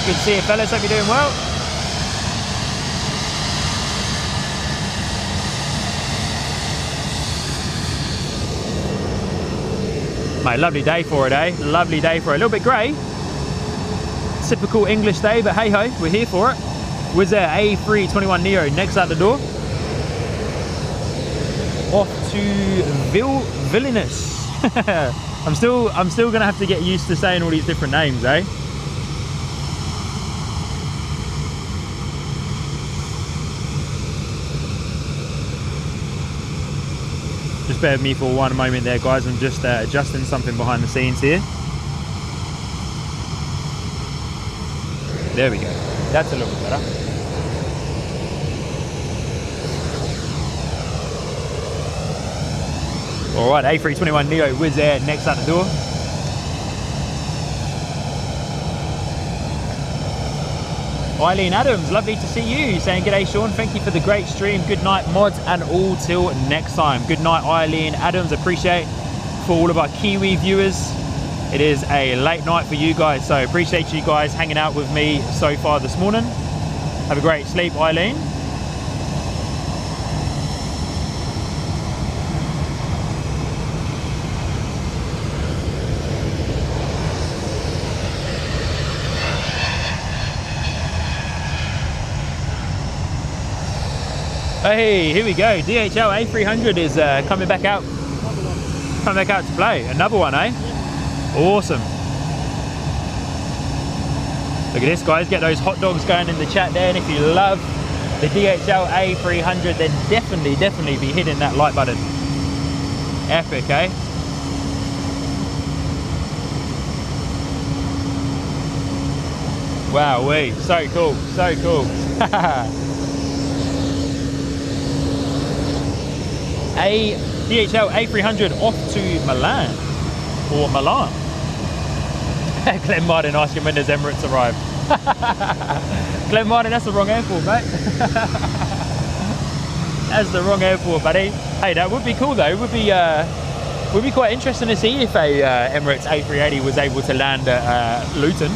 Good to see you, fellas. Hope you're doing well. Mate, lovely day for it, eh? Lovely day for it. A little bit grey. Typical English day, but hey ho, we're here for it. Wizz Air A321neo next out the door. Off to Vilnius. I'm still gonna have to get used to saying all these different names, eh? Just bear with me for one moment there, guys. I'm just adjusting something behind the scenes here. There we go. That's a little bit better. All right, A321neo Wizz Air next out the door. Eileen Adams, lovely to see you. Saying g'day Sean, thank you for the great stream. Good night mods and all till next time. Good night Eileen Adams, appreciate for all of our Kiwi viewers. It is a late night for you guys, so appreciate you guys hanging out with me so far this morning. Have a great sleep, Eileen. Hey, here we go. DHL A300 is coming back out to play. Another one, eh? Awesome. Look at this, guys. Get those hot dogs going in the chat there. And if you love the DHL A300, then definitely be hitting that like button. Epic, eh? Wow-wee. So cool. So cool. DHL A300 off to Milan, or Milan. Glenn Martin asking when does Emirates arrive. Glenn Martin, that's the wrong airport, mate. That's the wrong airport, buddy. Hey, that would be cool though. It would be quite interesting to see if a Emirates A380 was able to land at Luton.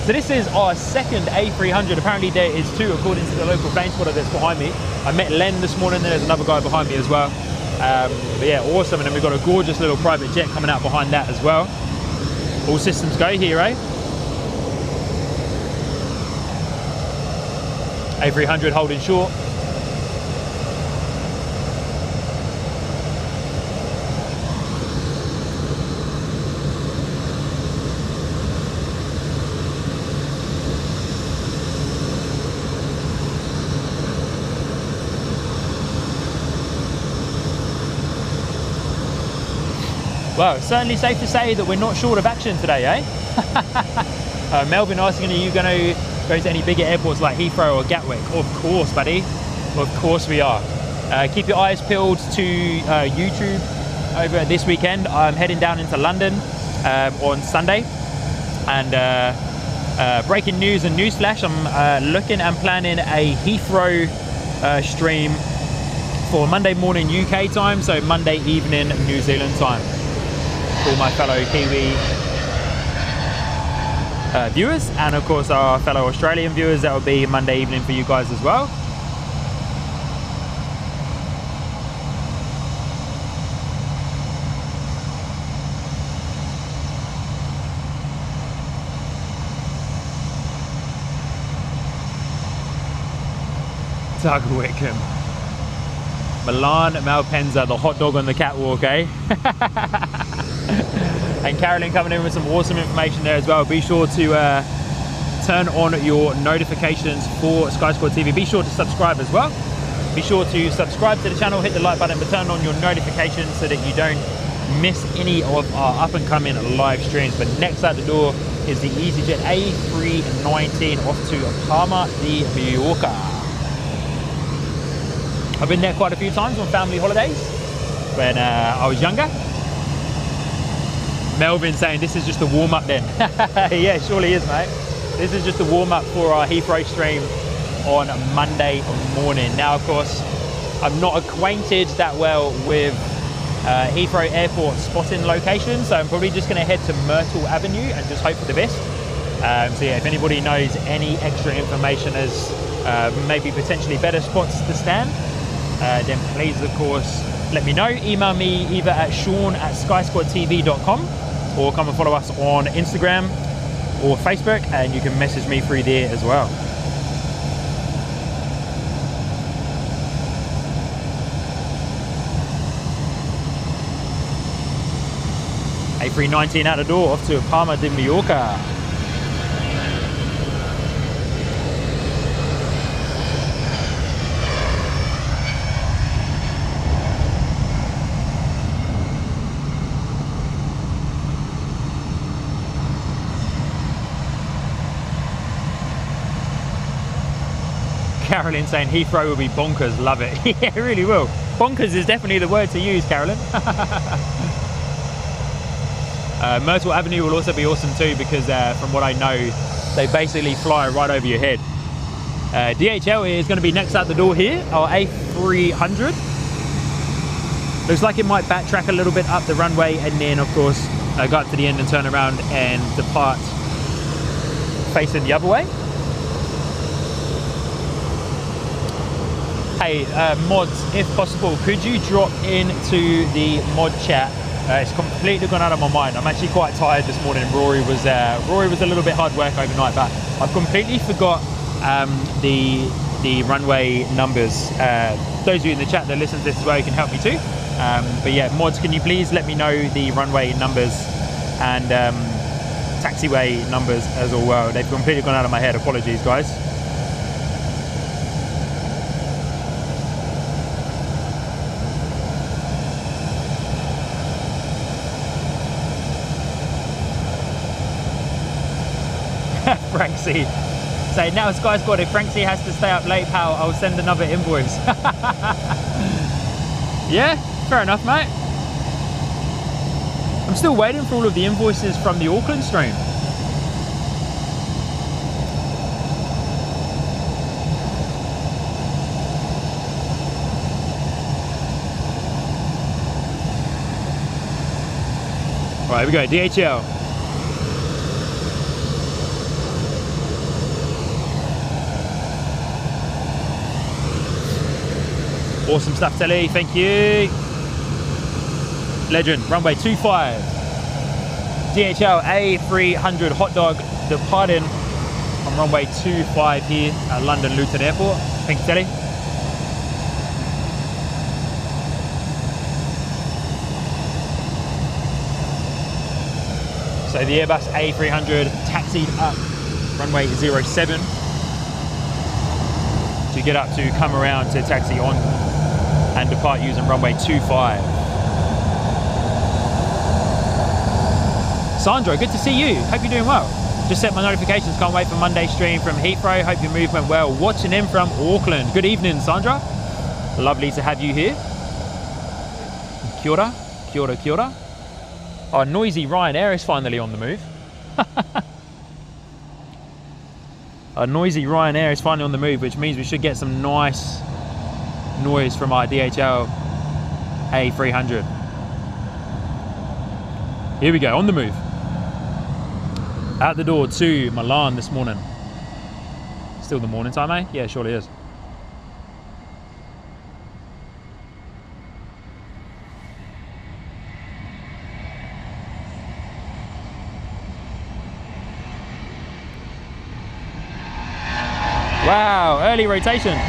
So this is our second A300. Apparently there is two, according to the local plane spotter that's behind me. I met Len this morning. There's another guy behind me as well. But yeah, awesome. And then we've got a gorgeous little private jet coming out behind that as well. All systems go here, eh? A300 holding short. Well, it's certainly safe to say that we're not short of action today, eh? Melvin asking, are you going to go to any bigger airports like Heathrow or Gatwick? Of course, buddy. Of course we are. Keep your eyes peeled to YouTube over this weekend. I'm heading down into London on Sunday. And breaking news and newsflash, I'm looking and planning a Heathrow stream for Monday morning UK time, so Monday evening New Zealand time. For my fellow Kiwi viewers, and of course our fellow Australian viewers, that will be Monday evening for you guys as well. Doug Wickham. Milan Malpensa, the hot dog on the catwalk, eh? And Carolyn coming in with some awesome information there as well. Be sure to turn on your notifications for Sky Squad TV. Be sure to subscribe as well. Be sure to subscribe to the channel, hit the like button, but turn on your notifications so that you don't miss any of our up and coming live streams. But next out the door is the EasyJet A319 off to Palma de Mallorca. I've been there quite a few times on family holidays when I was younger. Melvin saying this is just a warm-up then. Yeah, it surely is, mate. This is just a warm-up for our Heathrow stream on Monday morning. Now, of course, I'm not acquainted that well with Heathrow Airport spotting location, so I'm probably just going to head to Myrtle Avenue and just hope for the best. So yeah, if anybody knows any extra information as maybe potentially better spots to stand, then please, of course, let me know. Email me either at sean@skysquadtv.com or come and follow us on Instagram or Facebook, and you can message me through there as well. A319 out the door, off to Palma de Mallorca. Carolyn saying Heathrow will be bonkers, love it. Yeah, it really will. Bonkers is definitely the word to use, Carolyn. Myrtle Avenue will also be awesome too, because from what I know, they basically fly right over your head. DHL is going to be next out the door here, our A300. Looks like it might backtrack a little bit up the runway and then, of course, go up to the end and turn around and depart facing the other way. Hey, mods, if possible, could you drop into the mod chat? It's completely gone out of my mind. I'm actually quite tired this morning. Rory was a little bit hard work overnight, but I've completely forgot the runway numbers. Those of you in the chat that listen to this as well, you can help me too. But yeah, mods, can you please let me know the runway numbers and taxiway numbers as well? They've completely gone out of my head. Apologies, guys. Franksy say now Sky Squad, if Franksy has to stay up late, pal, I'll send another invoice. Yeah, fair enough, mate. I'm still waiting for all of the invoices from the Auckland stream. All right, here we go, DHL. Awesome stuff, Telly, thank you. Legend, runway 25. DHL A300 hot dog departing on runway 25 here at London Luton Airport. Thank you, Telly. So the Airbus A300 taxied up runway 07 to get up to come around to taxi on and depart using runway 25. Sandra, good to see you. Hope you're doing well. Just set my notifications. Can't wait for Monday stream from Heathrow. Hope your move went well. Watching in from Auckland. Good evening, Sandra. Lovely to have you here. Kia ora, kia ora, kia ora. Our noisy Ryanair is finally on the move. Our noisy Ryanair is finally on the move, which means we should get some nice noise from our DHL A300. Here we go, on the move. Out the door to Milan this morning. Still the morning time, eh? Yeah, surely is. Wow, early rotation.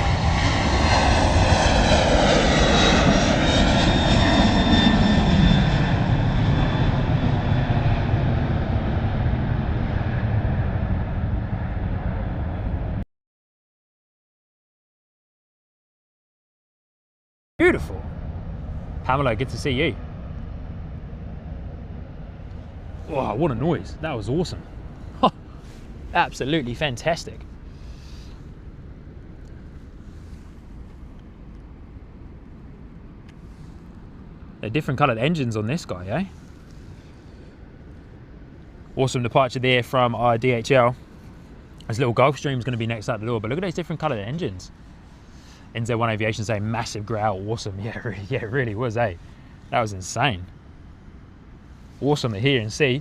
Beautiful. Pamela, good to see you. Wow, what a noise. That was awesome. Absolutely fantastic. They're different coloured engines on this guy, eh? Awesome departure there from our DHL. This little Gulfstream is going to be next out the door, but look at those different coloured engines. NZ1 Aviation saying massive growl, awesome. Yeah, it really was, eh? That was insane. Awesome to hear and see.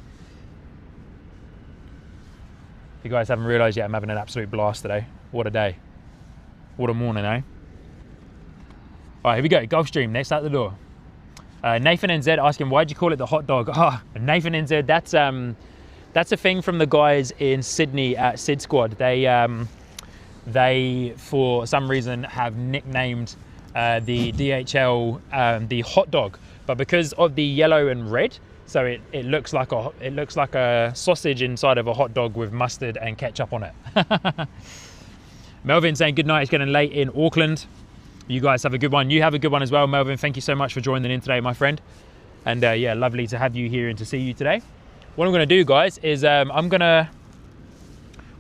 If you guys haven't realised yet, I'm having an absolute blast today. What a day. What a morning, eh? All right, here we go. Gulfstream next out the door. Nathan NZ asking, why'd you call it the hot dog? Oh, Nathan NZ, that's a thing from the guys in Sydney at Sid Squad. They for some reason have nicknamed the DHL the hot dog, but because of the yellow and red, so it looks like a sausage inside of a hot dog with mustard and ketchup on it. Melvin saying good night. It's getting late in Auckland. You guys have a good one. You have a good one as well, Melvin. Thank you so much for joining in today, my friend. And yeah, lovely to have you here and to see you today. What I'm going to do, guys, is we're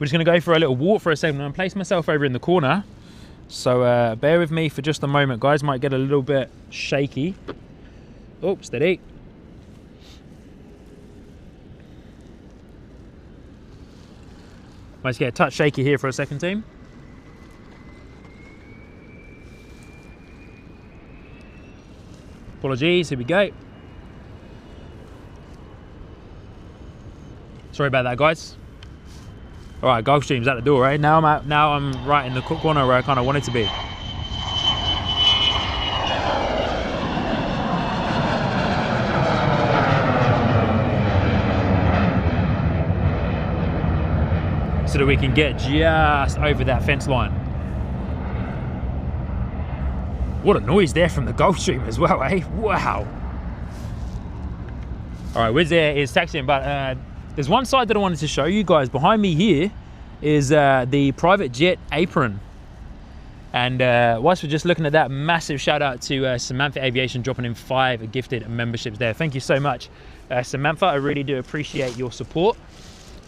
just going to go for a little walk for a second. I'm going to place myself over in the corner. So bear with me for just a moment, guys. Might get a little bit shaky. Oh, steady. Might get a touch shaky here for a second, team. Apologies, here we go. Sorry about that, guys. All right, Gulfstream's at the door, right? Now I'm right in the corner where I kind of wanted to be. So that we can get just over that fence line. What a noise there from the Gulfstream as well, eh? Wow. All right, Wizz Air is taxiing, but there's one side that I wanted to show you guys. Behind me here is the private jet apron. And whilst we're just looking at that, massive shout out to Samantha Aviation dropping in 5 gifted memberships there. Thank you so much, Samantha. I really do appreciate your support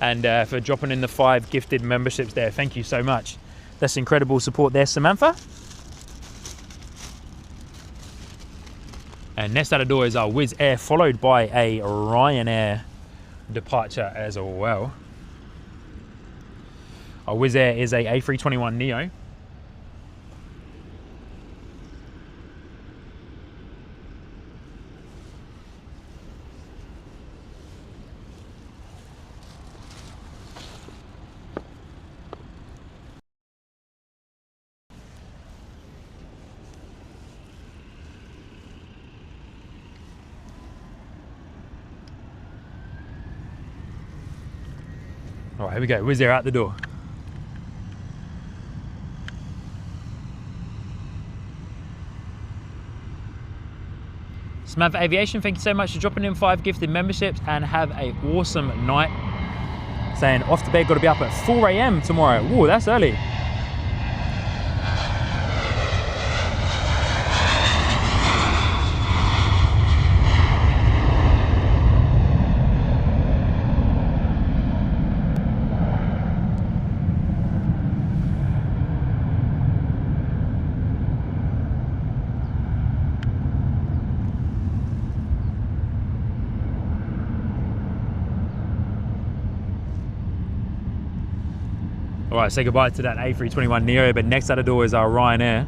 and for dropping in the 5 gifted memberships there. Thank you so much. That's incredible support there, Samantha. And next out the door is our Wizz Air, followed by a Ryanair departure as well. Our Wizz Air is a A321neo. All right, here we go. Wizz Air out the door. Samantha Aviation, thank you so much for dropping in 5 gifted memberships and have an awesome night. Saying off to bed, got to be up at 4 AM tomorrow. Whoa, that's early. All right, say goodbye to that A321neo, but next out the door is our Ryanair.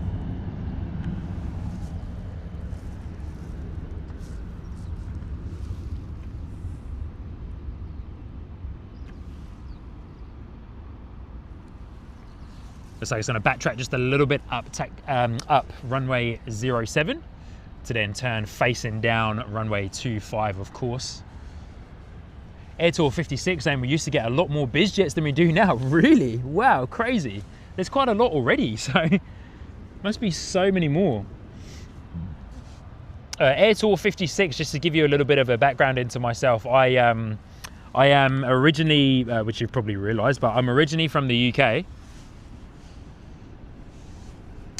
Looks like it's going to backtrack just a little bit up runway 07 to then turn facing down runway 25, of course. Air Tour 56, and we used to get a lot more biz jets than we do now. Really? Wow, crazy. There's quite a lot already, so must be so many more. Air Tour 56, just to give you a little bit of a background into myself, I am originally, which you've probably realised, but I'm originally from the UK.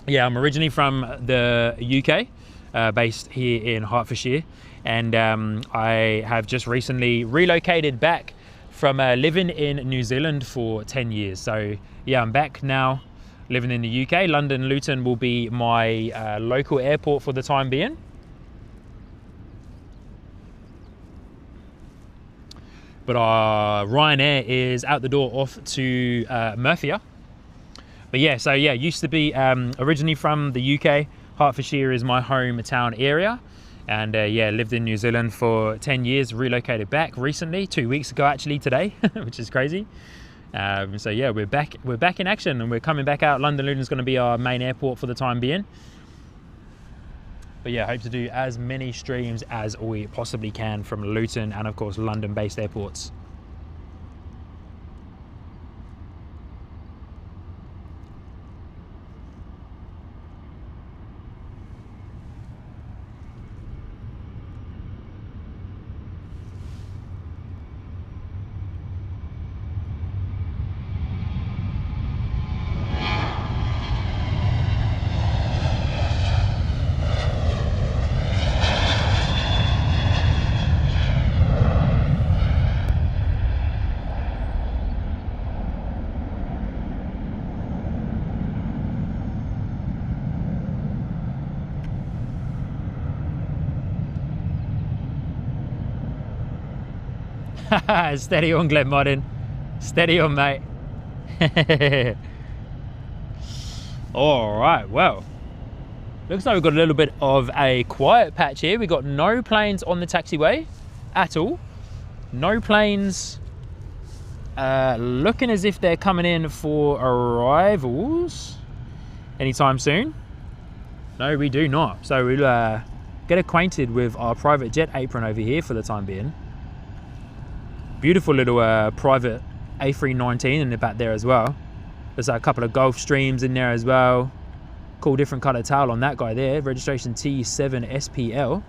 yeah, I'm originally from the UK, based here in Hertfordshire, and I have just recently relocated back from living in New Zealand for 10 years. So yeah, I'm back now living in the UK. London Luton will be my local airport for the time being. But Ryanair is out the door off to Murcia. But yeah, so yeah, used to be originally from the UK. Hertfordshire is my hometown area. And yeah, lived in New Zealand for 10 years, relocated back recently, 2 weeks ago actually today, which is crazy. So yeah, we're back in action, and we're coming back out. London Luton is going to be our main airport for the time being. But yeah, hope to do as many streams as we possibly can from Luton and of course London-based airports. Steady on, Glen Modern. Steady on, mate. All right, well, looks like we've got a little bit of a quiet patch here. We've got no planes on the taxiway at all. No planes looking as if they're coming in for arrivals anytime soon. No, we do not. So we'll get acquainted with our private jet apron over here for the time being. Beautiful little private A319 in the back there as well. There's a couple of Gulf Streams in there as well. Cool different colour towel on that guy there. Registration T7SPL.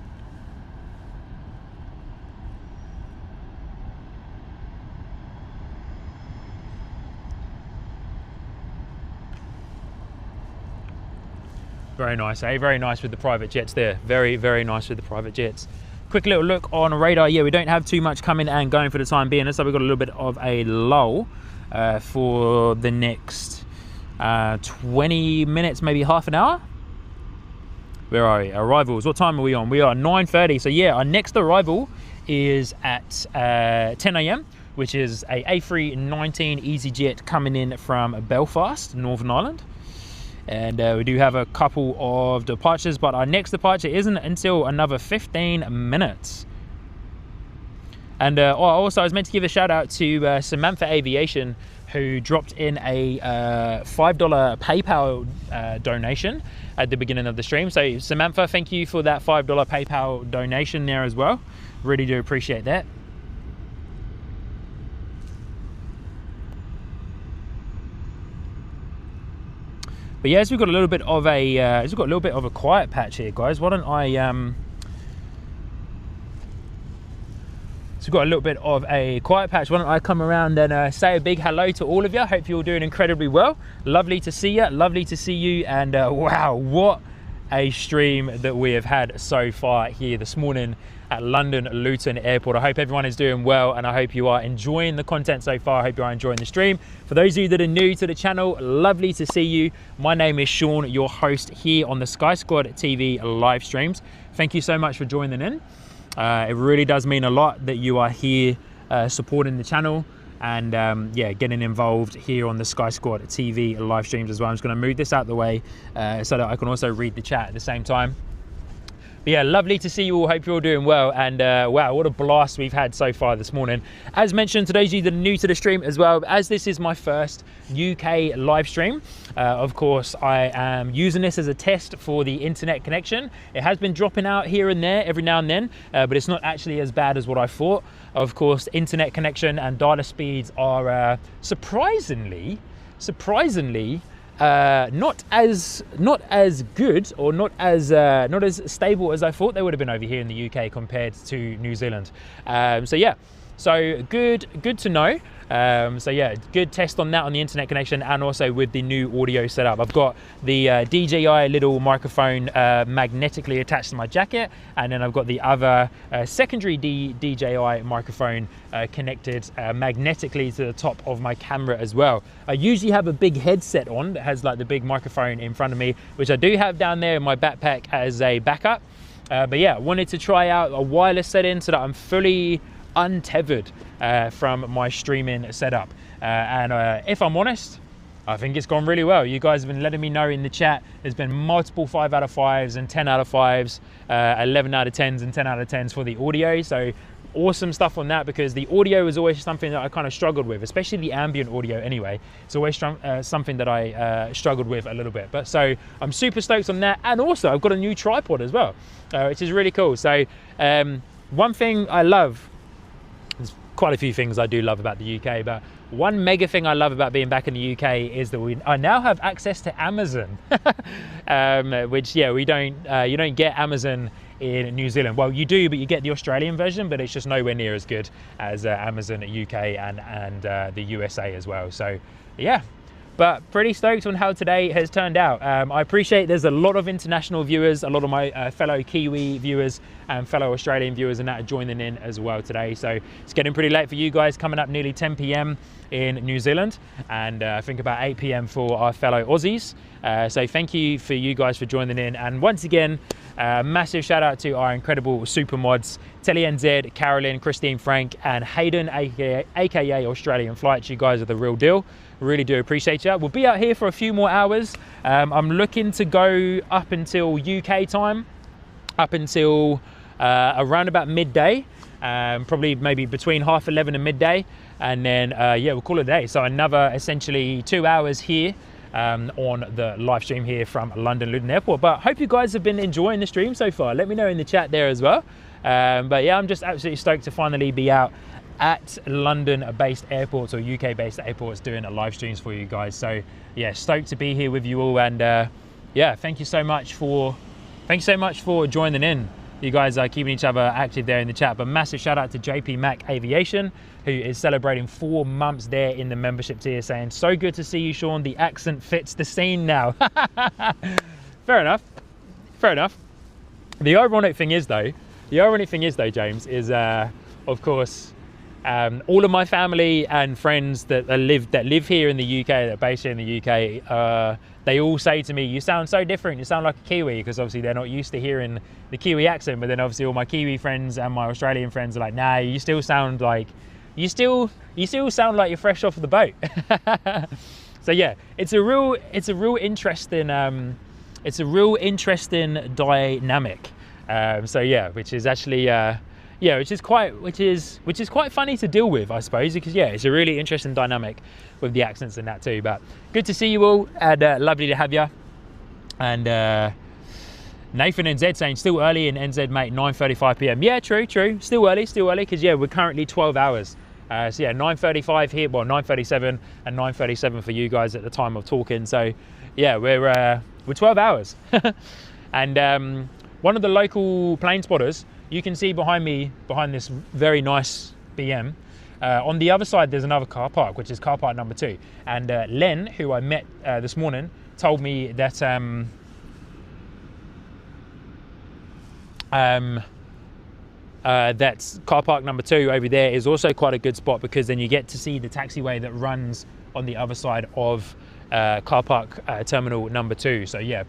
Very nice, eh? Very nice with the private jets there. Very, very nice with the private jets. Quick little look on radar. Yeah, we don't have too much coming and going for the time being. So we've got a little bit of a lull for the next 20 minutes, maybe half an hour. Where are we? Arrivals. What time are we on? We are 9:30. So yeah, our next arrival is at 10 AM, which is a A319 EasyJet coming in from Belfast, Northern Ireland. And we do have a couple of departures, but our next departure isn't until another 15 minutes. And also, I was meant to give a shout out to Samantha Aviation, who dropped in a $5 PayPal donation at the beginning of the stream. So Samantha, thank you for that $5 PayPal donation there as well. Really do appreciate that. But yeah, as we've got a little bit of a quiet patch here, guys. Why don't I so we've got a little bit of a quiet patch. Why don't I come around and say a big hello to all of you. Hope you're all doing incredibly well. Lovely to see you. Lovely to see you. And wow, what a stream that we have had so far here this morning at London Luton Airport. I hope everyone is doing well, and I hope you are enjoying the content so far. I hope you are enjoying the stream. For those of you that are new to the channel, lovely to see you. My name is Sean, your host here on the Sky Squad TV live streams. Thank you so much for joining in. It really does mean a lot that you are here supporting the channel and yeah, getting involved here on the Sky Squad TV live streams as well. I'm just going to move this out the way so that I can also read the chat at the same time. But yeah, lovely to see you all. Hope you're all doing well. And wow, what a blast we've had so far this morning. As mentioned, to those of you that are new to the stream as well, as this is my first UK live stream, of course, I am using this as a test for the internet connection. It has been dropping out here and there every now and then, but it's not actually as bad as what I thought. Of course, internet connection and data speeds are surprisingly not as good, or not as stable as I thought they would have been over here in the UK compared to New Zealand. So yeah, So good to know. So yeah, good test on that on the internet connection, and also with the new audio setup. I've got the DJI little microphone magnetically attached to my jacket, and then I've got the other secondary DJI microphone connected magnetically to the top of my camera as well. I usually have a big headset on that has like the big microphone in front of me, which I do have down there in my backpack as a backup. But yeah, I wanted to try out a wireless setting so that I'm fully untethered from my streaming setup, and if I'm honest, I think it's gone really well. You guys have been letting me know in the chat. There's been multiple 5 out of 5s and 10 out of 5s, 11 out of 10s and 10 out of 10s for the audio. So awesome stuff on that, because the audio was always something that I kind of struggled with, especially the ambient audio anyway. It's always something that I struggled with a little bit. But so I'm super stoked on that, and also I've got a new tripod as well, which is really cool. So one thing I love, there's quite a few things I do love about the UK, but one mega thing I love about being back in the UK is that I now have access to Amazon, which yeah, you don't get Amazon in New Zealand. Well, you do, but you get the Australian version, but it's just nowhere near as good as Amazon UK and the USA as well. So yeah, but pretty stoked on how today has turned out. I appreciate there's a lot of international viewers, a lot of my fellow Kiwi viewers and fellow Australian viewers and that are joining in as well today. So it's getting pretty late for you guys, coming up nearly 10 p.m. in New Zealand, and I think about 8 p.m. for our fellow Aussies. So thank you for you guys for joining in, and once again, massive shout out to our incredible super mods, Telly NZ, Carolyn, Christine Frank and Hayden, aka Australian Flights. You guys are the real deal. Really do appreciate you. We'll be out here for a few more hours. I'm looking to go up until UK time, up until around about midday, probably maybe between 11:30 and midday, and then yeah, we'll call it a day. So another essentially 2 hours here on the live stream here from London Luton Airport. But hope you guys have been enjoying the stream so far. Let me know in the chat there as well. But yeah, I'm just absolutely stoked to finally be out at London-based airports or UK-based airports doing live streams for you guys. So yeah, stoked to be here with you all, and yeah, thank you so much for joining in. You guys are keeping each other active there in the chat. But massive shout out to JP Mac Aviation, who is celebrating 4 months there in the membership tier, saying, so good to see you, Sean. The accent fits the scene now. Fair enough. The ironic thing is though, James, is of course, all of my family and friends that live here in the UK, that are based here in the UK, they all say to me, you sound so different, you sound like a Kiwi, because obviously they're not used to hearing the Kiwi accent. But then obviously all my Kiwi friends and my Australian friends are like, nah, you still sound like you're fresh off the boat. So yeah, it's a real interesting dynamic. So yeah, which is actually yeah, which is quite funny to deal with, I suppose, because yeah, it's a really interesting dynamic with the accents and that too. But good to see you all, and lovely to have you. And Nathan NZ saying still early in NZ, mate, 9:35 p.m. Yeah, true, still early, because yeah, we're currently 12 hours. So yeah, 9:35 here, well 9:37 and 9:37 for you guys at the time of talking. So yeah, we're 12 hours. And one of the local plane spotters, you can see behind me, behind this very nice BM, on the other side there's another car park, which is car park number 2. And Len, who I met this morning, told me that that's car park number 2 over there is also quite a good spot, because then you get to see the taxiway that runs on the other side of car park terminal number 2. So yeah,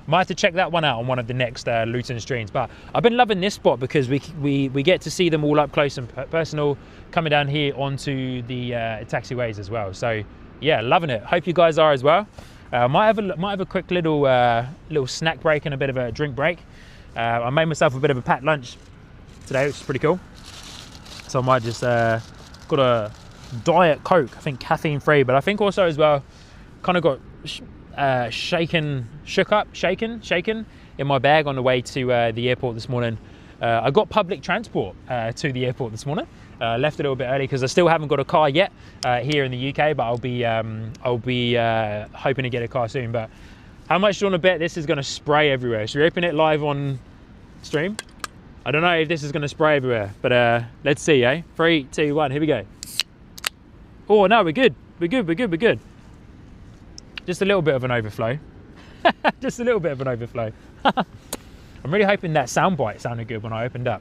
might have to check that one out on one of the next Luton streams. But I've been loving this spot because we get to see them all up close and personal coming down here onto the taxiways as well. So yeah, loving it. Hope you guys are as well. Might have a quick little snack break and a bit of a drink break. I made myself a bit of a packed lunch today, which is pretty cool. So I might just got a Diet Coke, I think caffeine free, but I think also as well kind of got shaken in my bag on the way to the airport this morning. I got public transport to the airport this morning. Left a little bit early because I still haven't got a car yet here in the UK, but I'll be hoping to get a car soon. But how much do you want to bet this is going to spray everywhere? Should we open it live on stream? I don't know if this is going to spray everywhere, but let's see, eh? 3, 2, 1, here we go. Oh, no, we're good. We're good. Just a little bit of an overflow. Just a little bit of an overflow. I'm really hoping that soundbite sounded good when I opened up.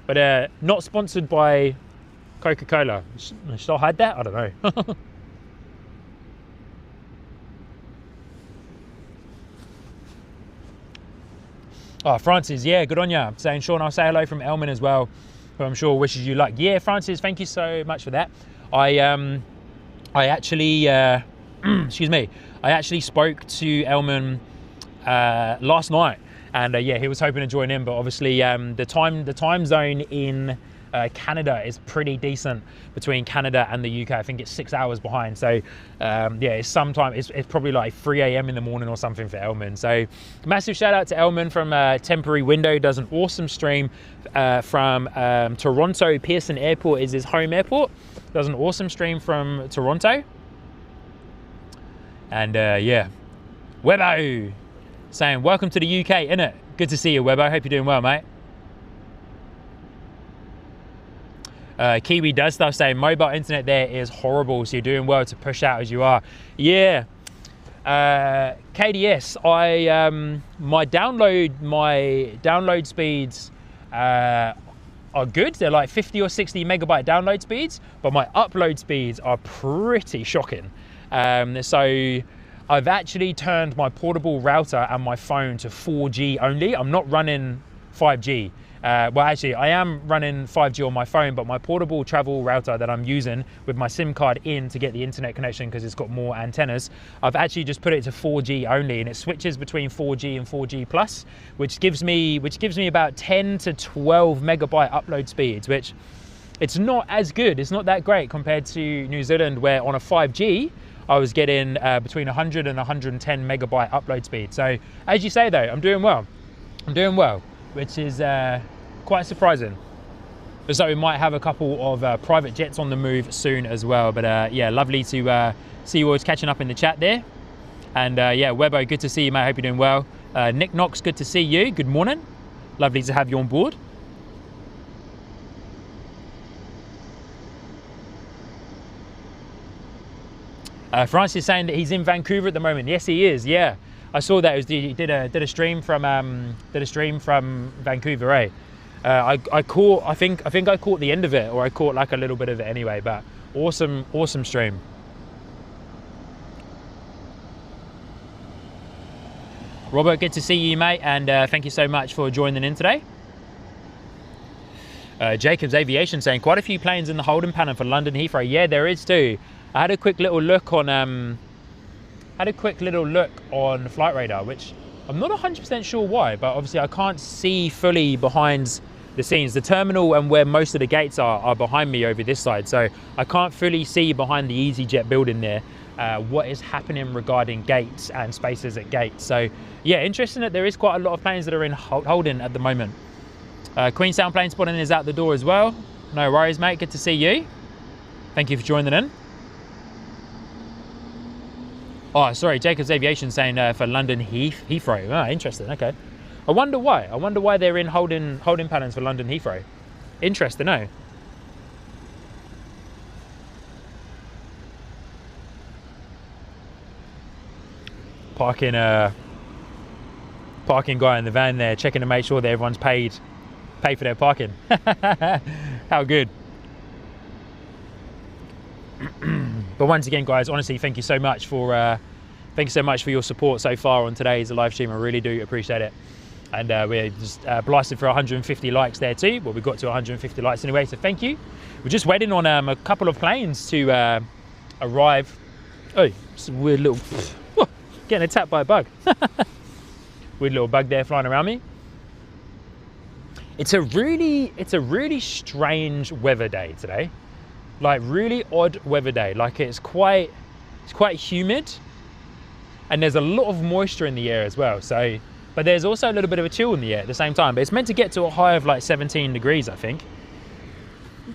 But not sponsored by Coca-Cola. Should I hide that? I don't know. Oh, Francis, yeah, good on you. Saying, Sean, I'll say hello from Elman as well, who I'm sure wishes you luck. Yeah, Francis, thank you so much for that. I actually, excuse me, I actually spoke to Elman last night, and yeah, he was hoping to join in, but obviously the time zone in Canada is pretty decent between Canada and the UK. I think it's 6 hours behind, so yeah, it's probably like 3 a.m. in the morning or something for Elman. So massive shout out to Elman from Temporary Window. Does an awesome stream from Toronto. Pearson Airport is his home airport. Does an awesome stream from Toronto. And yeah, Webbo saying welcome to the UK, innit? Good to see you, Webbo. Hope you're doing well, mate. Kiwi does stuff saying mobile internet there is horrible, so you're doing well to push out as you are. Yeah, KDS, my download speeds are good. They're like 50 or 60 megabyte download speeds, but my upload speeds are pretty shocking. So I've actually turned my portable router and my phone to 4G only. I'm not running 5G. Well, actually, I am running 5G on my phone, but my portable travel router that I'm using with my SIM card in to get the internet connection because it's got more antennas, I've actually just put it to 4G only, and it switches between 4G and 4G plus, which gives me about 10 to 12 megabyte upload speeds, which it's not as good. It's not that great compared to New Zealand, where on a 5G, I was getting between 100 and 110 megabyte upload speed. So as you say though, I'm doing well. Which is quite surprising. So we might have a couple of private jets on the move soon as well. But yeah, lovely to see you all catching up in the chat there. And yeah, Webbo, good to see you, mate. Hope you're doing well. Nick Knox, good to see you. Good morning. Lovely to have you on board. Francis saying that he's in Vancouver at the moment. Yes, he is. Yeah. I saw that he did a stream from Vancouver, eh? I think I caught the end of it, or I caught like a little bit of it anyway. But awesome stream. Robert, good to see you, mate, and thank you so much for joining in today. Jacob's Aviation saying quite a few planes in the holding pattern for London Heathrow. Yeah, there is too. I had a quick little look on. Flight Radar, which I'm not 100% sure why, but obviously I can't see fully behind the scenes. The terminal and where most of the gates are behind me over this side, so I can't fully see behind the EasyJet building there what is happening regarding gates and spaces at gates. So yeah, interesting that there is quite a lot of planes that are in holding at the moment. Queenstown plane spotting is out the door as well. No worries, mate, good to see you. Thank you for joining in. Oh, sorry, Jacob's Aviation saying for London Heathrow. Ah, interesting, okay. I wonder why they're in holding patterns for London Heathrow. Interesting, no? Parking guy in the van there, checking to make sure that everyone's paid for their parking. How good. But once again, guys, honestly, thank you so much for your support so far on today's live stream. I really do appreciate it. And we're just blasted for 150 likes there too. Well, we got to 150 likes anyway, so thank you. We're just waiting on a couple of planes to arrive. Oh, it's a weird little getting attacked by a bug. Weird little bug there flying around me. It's a really strange weather day today. Like really odd weather day. Like it's quite humid, and there's a lot of moisture in the air as well. So, but there's also a little bit of a chill in the air at the same time. But it's meant to get to a high of like 17 degrees, I think.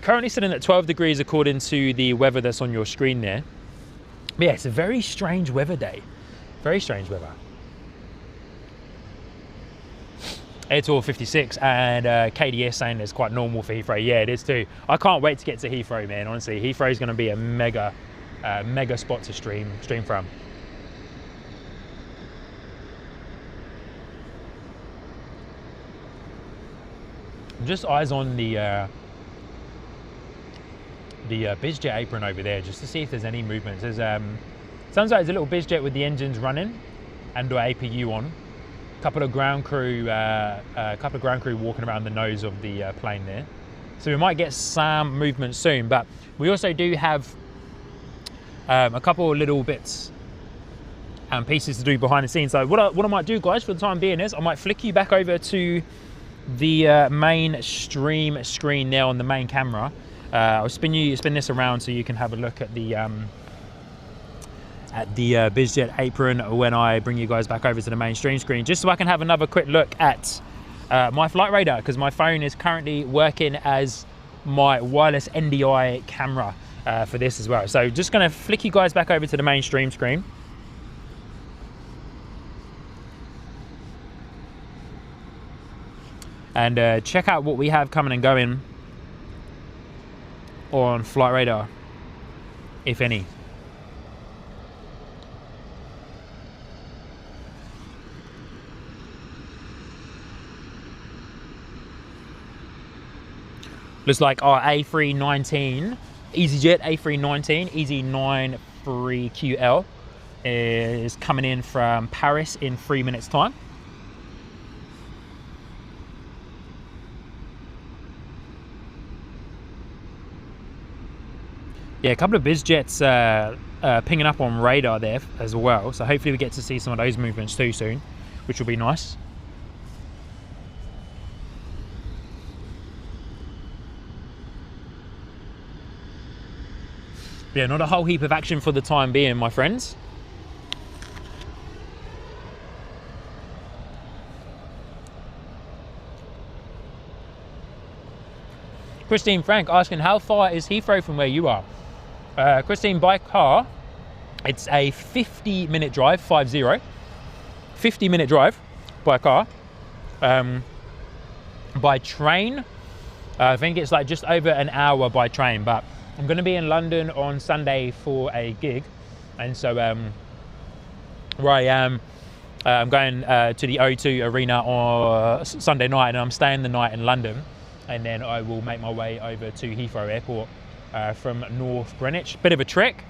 Currently sitting at 12 degrees according to the weather that's on your screen there. But yeah, it's a very strange weather day. Very strange weather. Air Tour 56, and KDS saying it's quite normal for Heathrow. Yeah, it is too. I can't wait to get to Heathrow, man. Honestly, Heathrow is going to be a mega spot to stream from. Just eyes on the BizJet apron over there, just to see if there's any movements. There's sounds like there's a little BizJet with the engines running and or APU on. Couple of ground crew walking around the nose of the plane there, so we might get some movement soon. But we also do have a couple of little bits and pieces to do behind the scenes. So what I might do, guys, for the time being is I might flick you back over to the main stream screen there on the main camera. I'll spin this around so you can have a look at the BizJet apron when I bring you guys back over to the main stream screen, just so I can have another quick look at my flight radar, because my phone is currently working as my wireless NDI camera for this as well. So just going to flick you guys back over to the main stream screen. And check out what we have coming and going on flight radar, if any. Looks like our A319, EasyJet A319, EZ93QL is coming in from Paris in 3 minutes time. Yeah, a couple of BizJets pinging up on radar there as well. So hopefully we get to see some of those movements too soon, which will be nice. Yeah, not a whole heap of action for the time being, my friends. Christine Frank asking, how far is Heathrow from where you are? Christine, by car, it's a 50-minute drive, 50. 50-minute drive by car. By train, I think it's like just over an hour by train, but I'm going to be in London on Sunday for a gig, and so where I am, I'm going to the O2 Arena on Sunday night, and I'm staying the night in London, and then I will make my way over to Heathrow Airport from North Greenwich. Bit of a trek,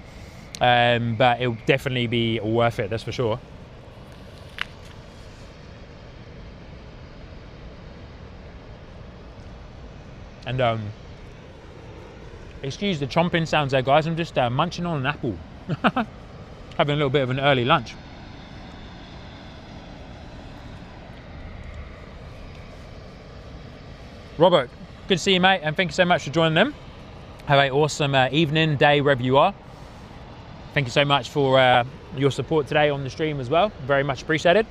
but it'll definitely be worth it, that's for sure. And excuse the chomping sounds there, guys. I'm just munching on an apple. Having a little bit of an early lunch. Robert, good to see you, mate, and thank you so much for joining them. Have an awesome evening, day, wherever you are. Thank you so much for your support today on the stream as well. Very much appreciated.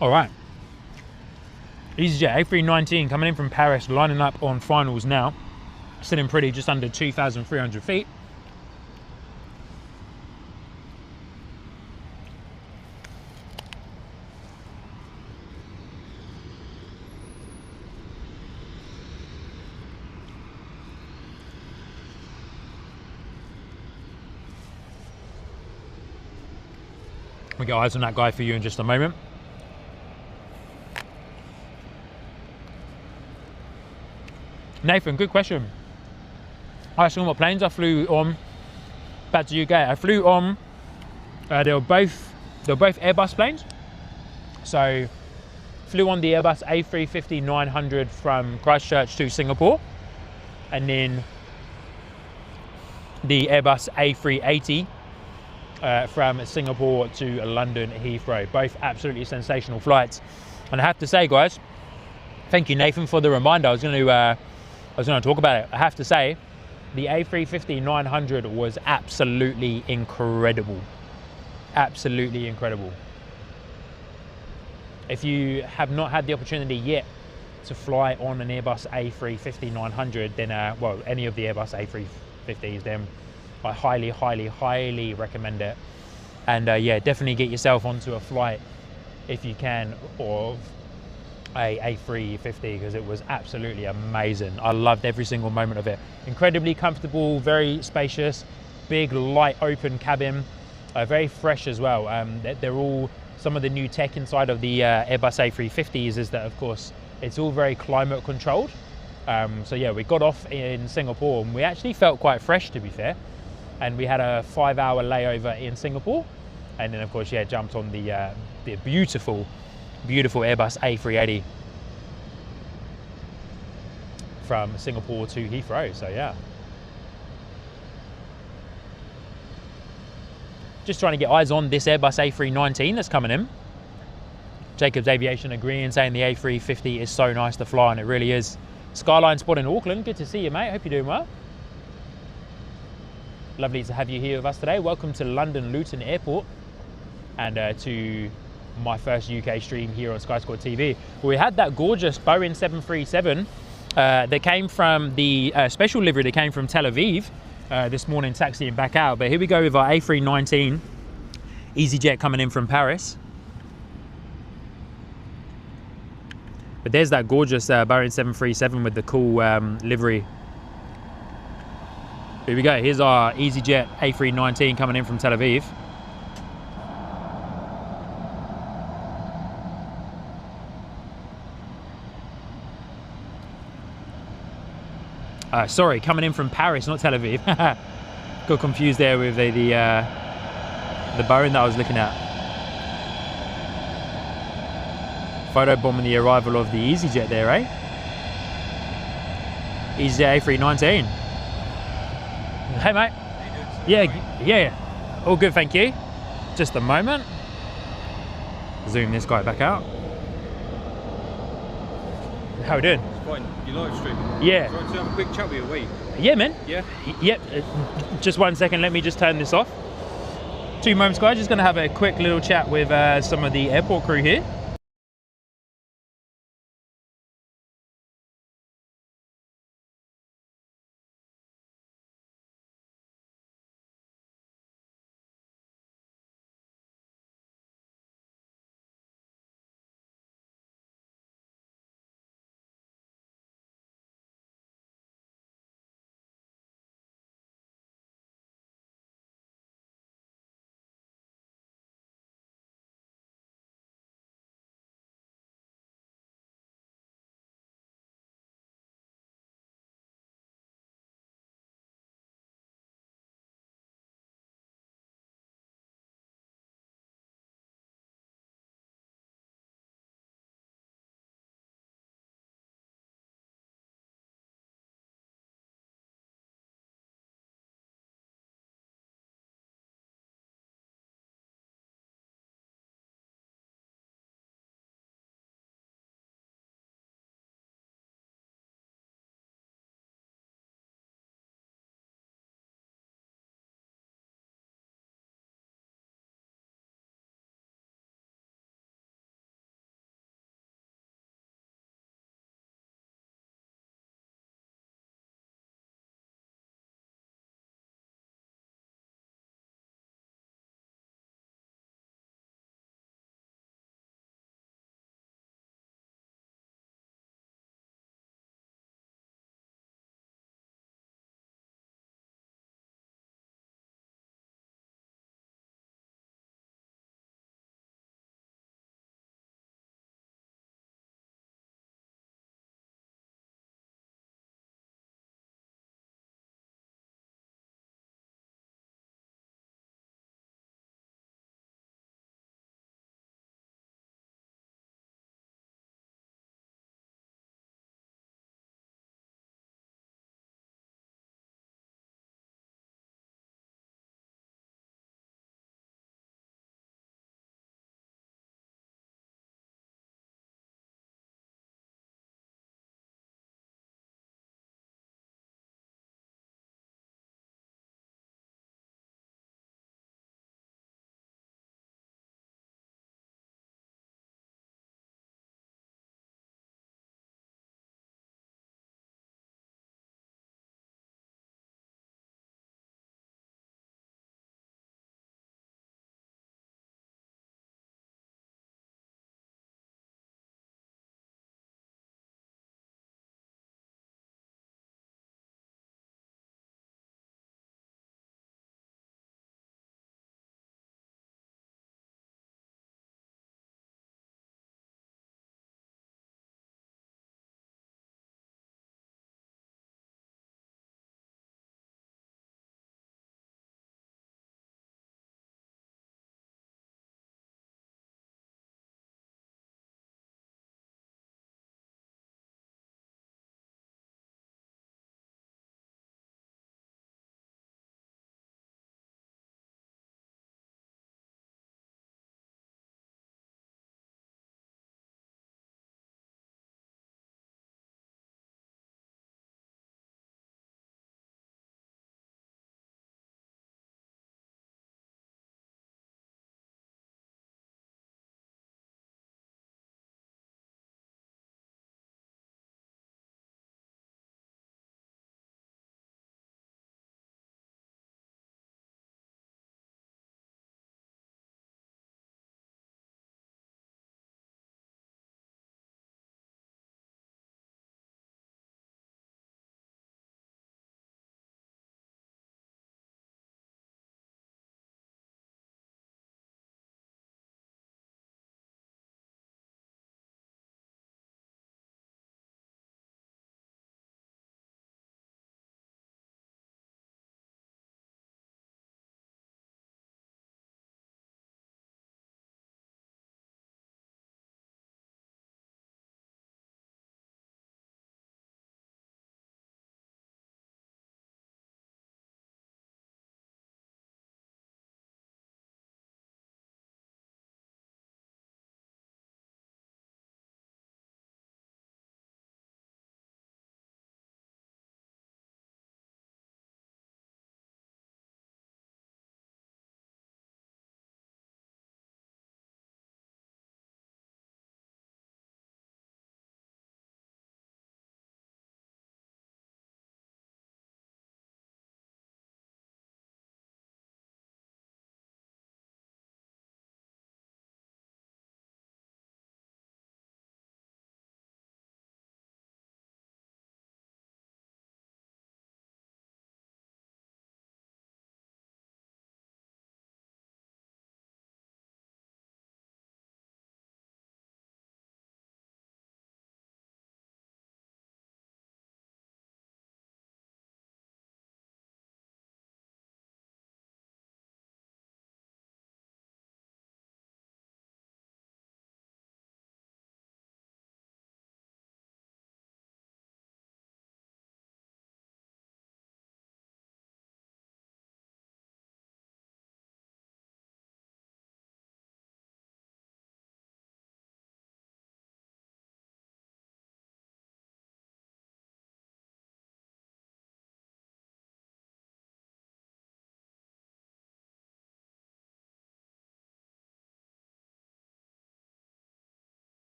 All right, EasyJet A319 coming in from Paris, lining up on finals now, sitting pretty, just under 2,300 feet. We got eyes on that guy for you in just a moment. Nathan, good question. I asked him what planes I flew on back to UK. I flew on, they were both Airbus planes. So flew on the Airbus A350-900 from Christchurch to Singapore, and then the Airbus A380 from Singapore to London Heathrow. Both absolutely sensational flights. And I have to say, guys, thank you, Nathan, for the reminder. I was going to talk about it. I have to say, the A350-900 was absolutely incredible. Absolutely incredible. If you have not had the opportunity yet to fly on an Airbus A350-900, then well, any of the Airbus A350s, then I highly recommend it. And yeah, definitely get yourself onto a flight if you can of a A350, because it was absolutely amazing. I loved every single moment of it. Incredibly comfortable, very spacious, big light open cabin, very fresh as well. They're all, some of the new tech inside of the Airbus A350s is that, of course, it's all very climate controlled. So yeah, we got off in Singapore and we actually felt quite fresh, to be fair. And we had a 5-hour layover in Singapore, and then of course, yeah, jumped on the beautiful Airbus A380 from Singapore to Heathrow. So yeah, just trying to get eyes on this Airbus A319 that's coming in. Jacobs Aviation agreeing, saying the A350 is so nice to fly, and it really is. Skyline spot in Auckland, good to see you, mate. Hope you're doing well. Lovely to have you here with us today. Welcome to London Luton Airport, and to my first UK stream here on Sky Sport TV. We had that gorgeous Boeing 737 that came from the special livery that came from Tel Aviv this morning, taxiing back out. But here we go with our A319 EasyJet coming in from Paris. But there's that gorgeous Boeing 737 with the cool livery. Here we go. Here's our EasyJet A319 coming in from Tel Aviv. Sorry, coming in from Paris, not Tel Aviv. Got confused there with the Boeing that I was looking at. Photo bombing the arrival of the EasyJet there, eh? EasyJet A319. Hey, mate. Yeah. All good, thank you. Just a moment. Zoom this guy back out. How we doing? It's fine. You live streaming? Yeah. So I have a quick chat with you, wait. Yeah, man. Yeah? Yep. Just 1 second, let me just turn this off. 2 moments, guys. Just going to have a quick little chat with some of the airport crew here.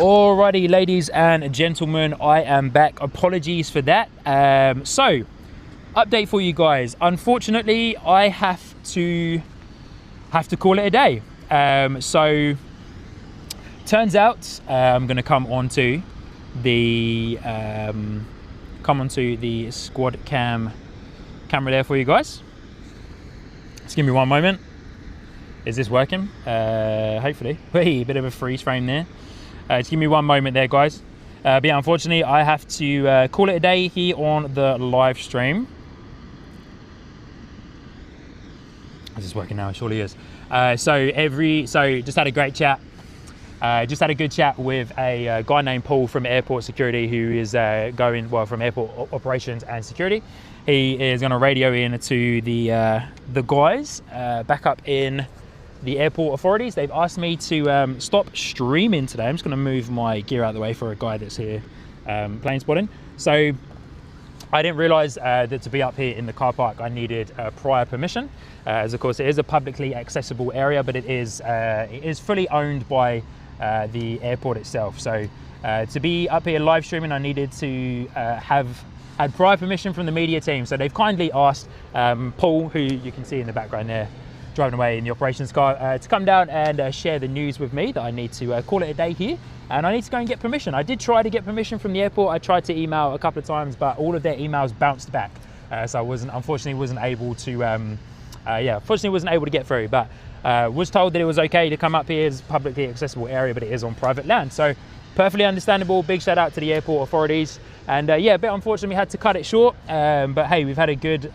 Alrighty, ladies and gentlemen, I am back. Apologies for that. So, update for you guys. Unfortunately, I have to call it a day. So, turns out I'm going to come onto the squad camera there for you guys. Just give me one moment. Is this working? Hopefully. Wait, a bit of a freeze frame there. Just give me one moment there, guys. But yeah, unfortunately, I have to call it a day here on the live stream. Is this working now? It surely is. So just had a great chat. Just had a good chat with a guy named Paul from Airport Security, who is from Airport Operations and Security. He is going to radio in to the guys back up in the airport authorities. They've asked me to stop streaming today. I'm just going to move my gear out of the way for a guy that's here plane spotting. So I didn't realise that to be up here in the car park I needed prior permission, as of course it is a publicly accessible area, but it is fully owned by the airport itself. So to be up here live streaming, I needed to have had prior permission from the media team. So they've kindly asked Paul, who you can see in the background there, driving away in the operations car, to come down and share the news with me that I need to call it a day here, and I need to go and get permission. I did try to get permission from the airport. I tried to email a couple of times, but all of their emails bounced back. So I unfortunately wasn't able to get through, but was told that it was okay to come up here. It's a publicly accessible area, but it is on private land. So perfectly understandable. Big shout out to the airport authorities. And yeah, a bit unfortunate we had to cut it short, but hey, we've had a good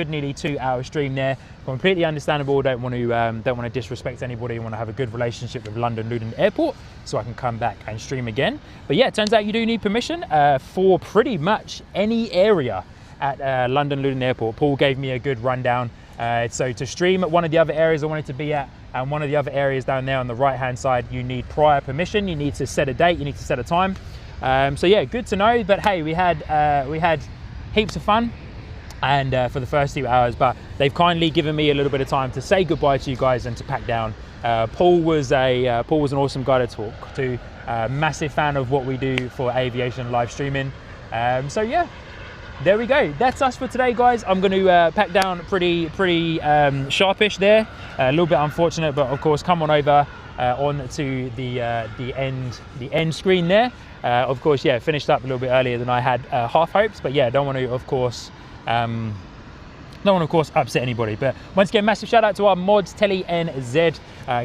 nearly 2 hour stream there. Completely understandable. Don't want to disrespect anybody. Want to have a good relationship with London Luton Airport, so I can come back and stream again. But yeah, it turns out you do need permission for pretty much any area at London Luton Airport. Paul gave me a good rundown. So to stream at one of the other areas I wanted to be at, and one of the other areas down there on the right hand side, you need prior permission. You need to set a date. You need to set a time. So yeah, good to know. But hey, we had heaps of fun, and for the first 2 hours. But they've kindly given me a little bit of time to say goodbye to you guys and to pack down. Paul was an awesome guy to talk to. Massive fan of what we do for aviation live streaming. So yeah, there we go. That's us for today, guys. I'm going to pack down pretty sharpish there. A little bit unfortunate, but of course, come on over on to the end screen there. Of course, yeah, finished up a little bit earlier than I had half hopes, but yeah, don't want to, of course, upset anybody. But once again, massive shout out to our mods, Telly NZ,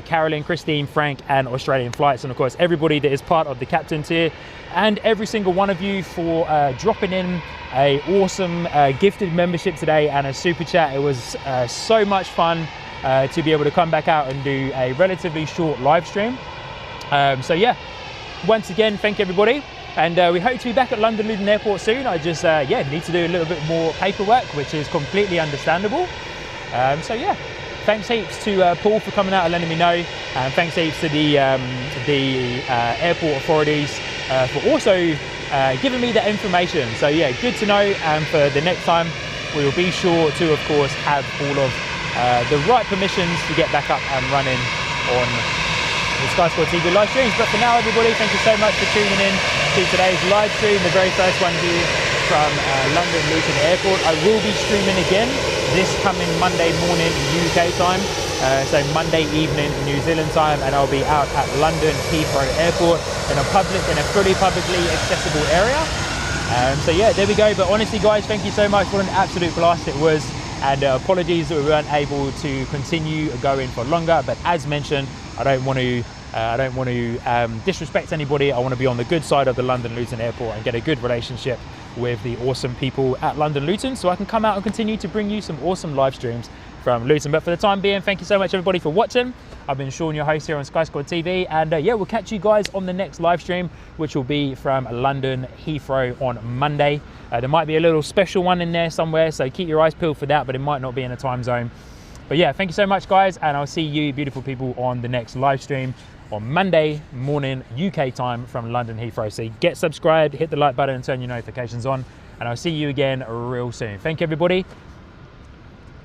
Carolyn, Christine, Frank, and Australian Flights, and of course everybody that is part of the captain tier, and every single one of you for dropping in a awesome gifted membership today and a super chat. It was so much fun to be able to come back out and do a relatively short live stream. So yeah, once again, thank you everybody, and we hope to be back at London Luton Airport soon. I just need to do a little bit more paperwork, which is completely understandable. So yeah, thanks heaps to Paul for coming out and letting me know, and thanks heaps to the airport authorities for also giving me that information. So yeah, good to know, and for the next time we will be sure to, of course, have all of the right permissions to get back up and running on the Sky Sport TV live streams. But for now, everybody, thank you so much for tuning in to today's live stream, the very first one here from London Luton Airport. I will be streaming again this coming Monday morning UK time, so Monday evening New Zealand time, and I'll be out at London Heathrow Airport in a fully publicly accessible area. So yeah, there we go. But honestly, guys, thank you so much. What an absolute blast it was. And apologies that we weren't able to continue going for longer. But as mentioned, I don't want to disrespect anybody. I want to be on the good side of the London Luton Airport and get a good relationship with the awesome people at London Luton, so I can come out and continue to bring you some awesome live streams from Luton. But for the time being, thank you so much everybody for watching. I've been Sean, your host here on Sky Squad TV, and yeah, we'll catch you guys on the next live stream, which will be from London Heathrow on Monday. There might be a little special one in there somewhere, so keep your eyes peeled for that, but it might not be in a time zone. But yeah, thank you so much, guys, and I'll see you beautiful people on the next live stream on Monday morning UK time from London Heathrow. So get subscribed, hit the like button and turn your notifications on, and I'll see you again real soon. Thank you, everybody.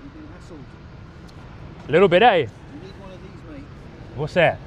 You've been hassled. A little bit, eh? You need one of these, mate. What's that?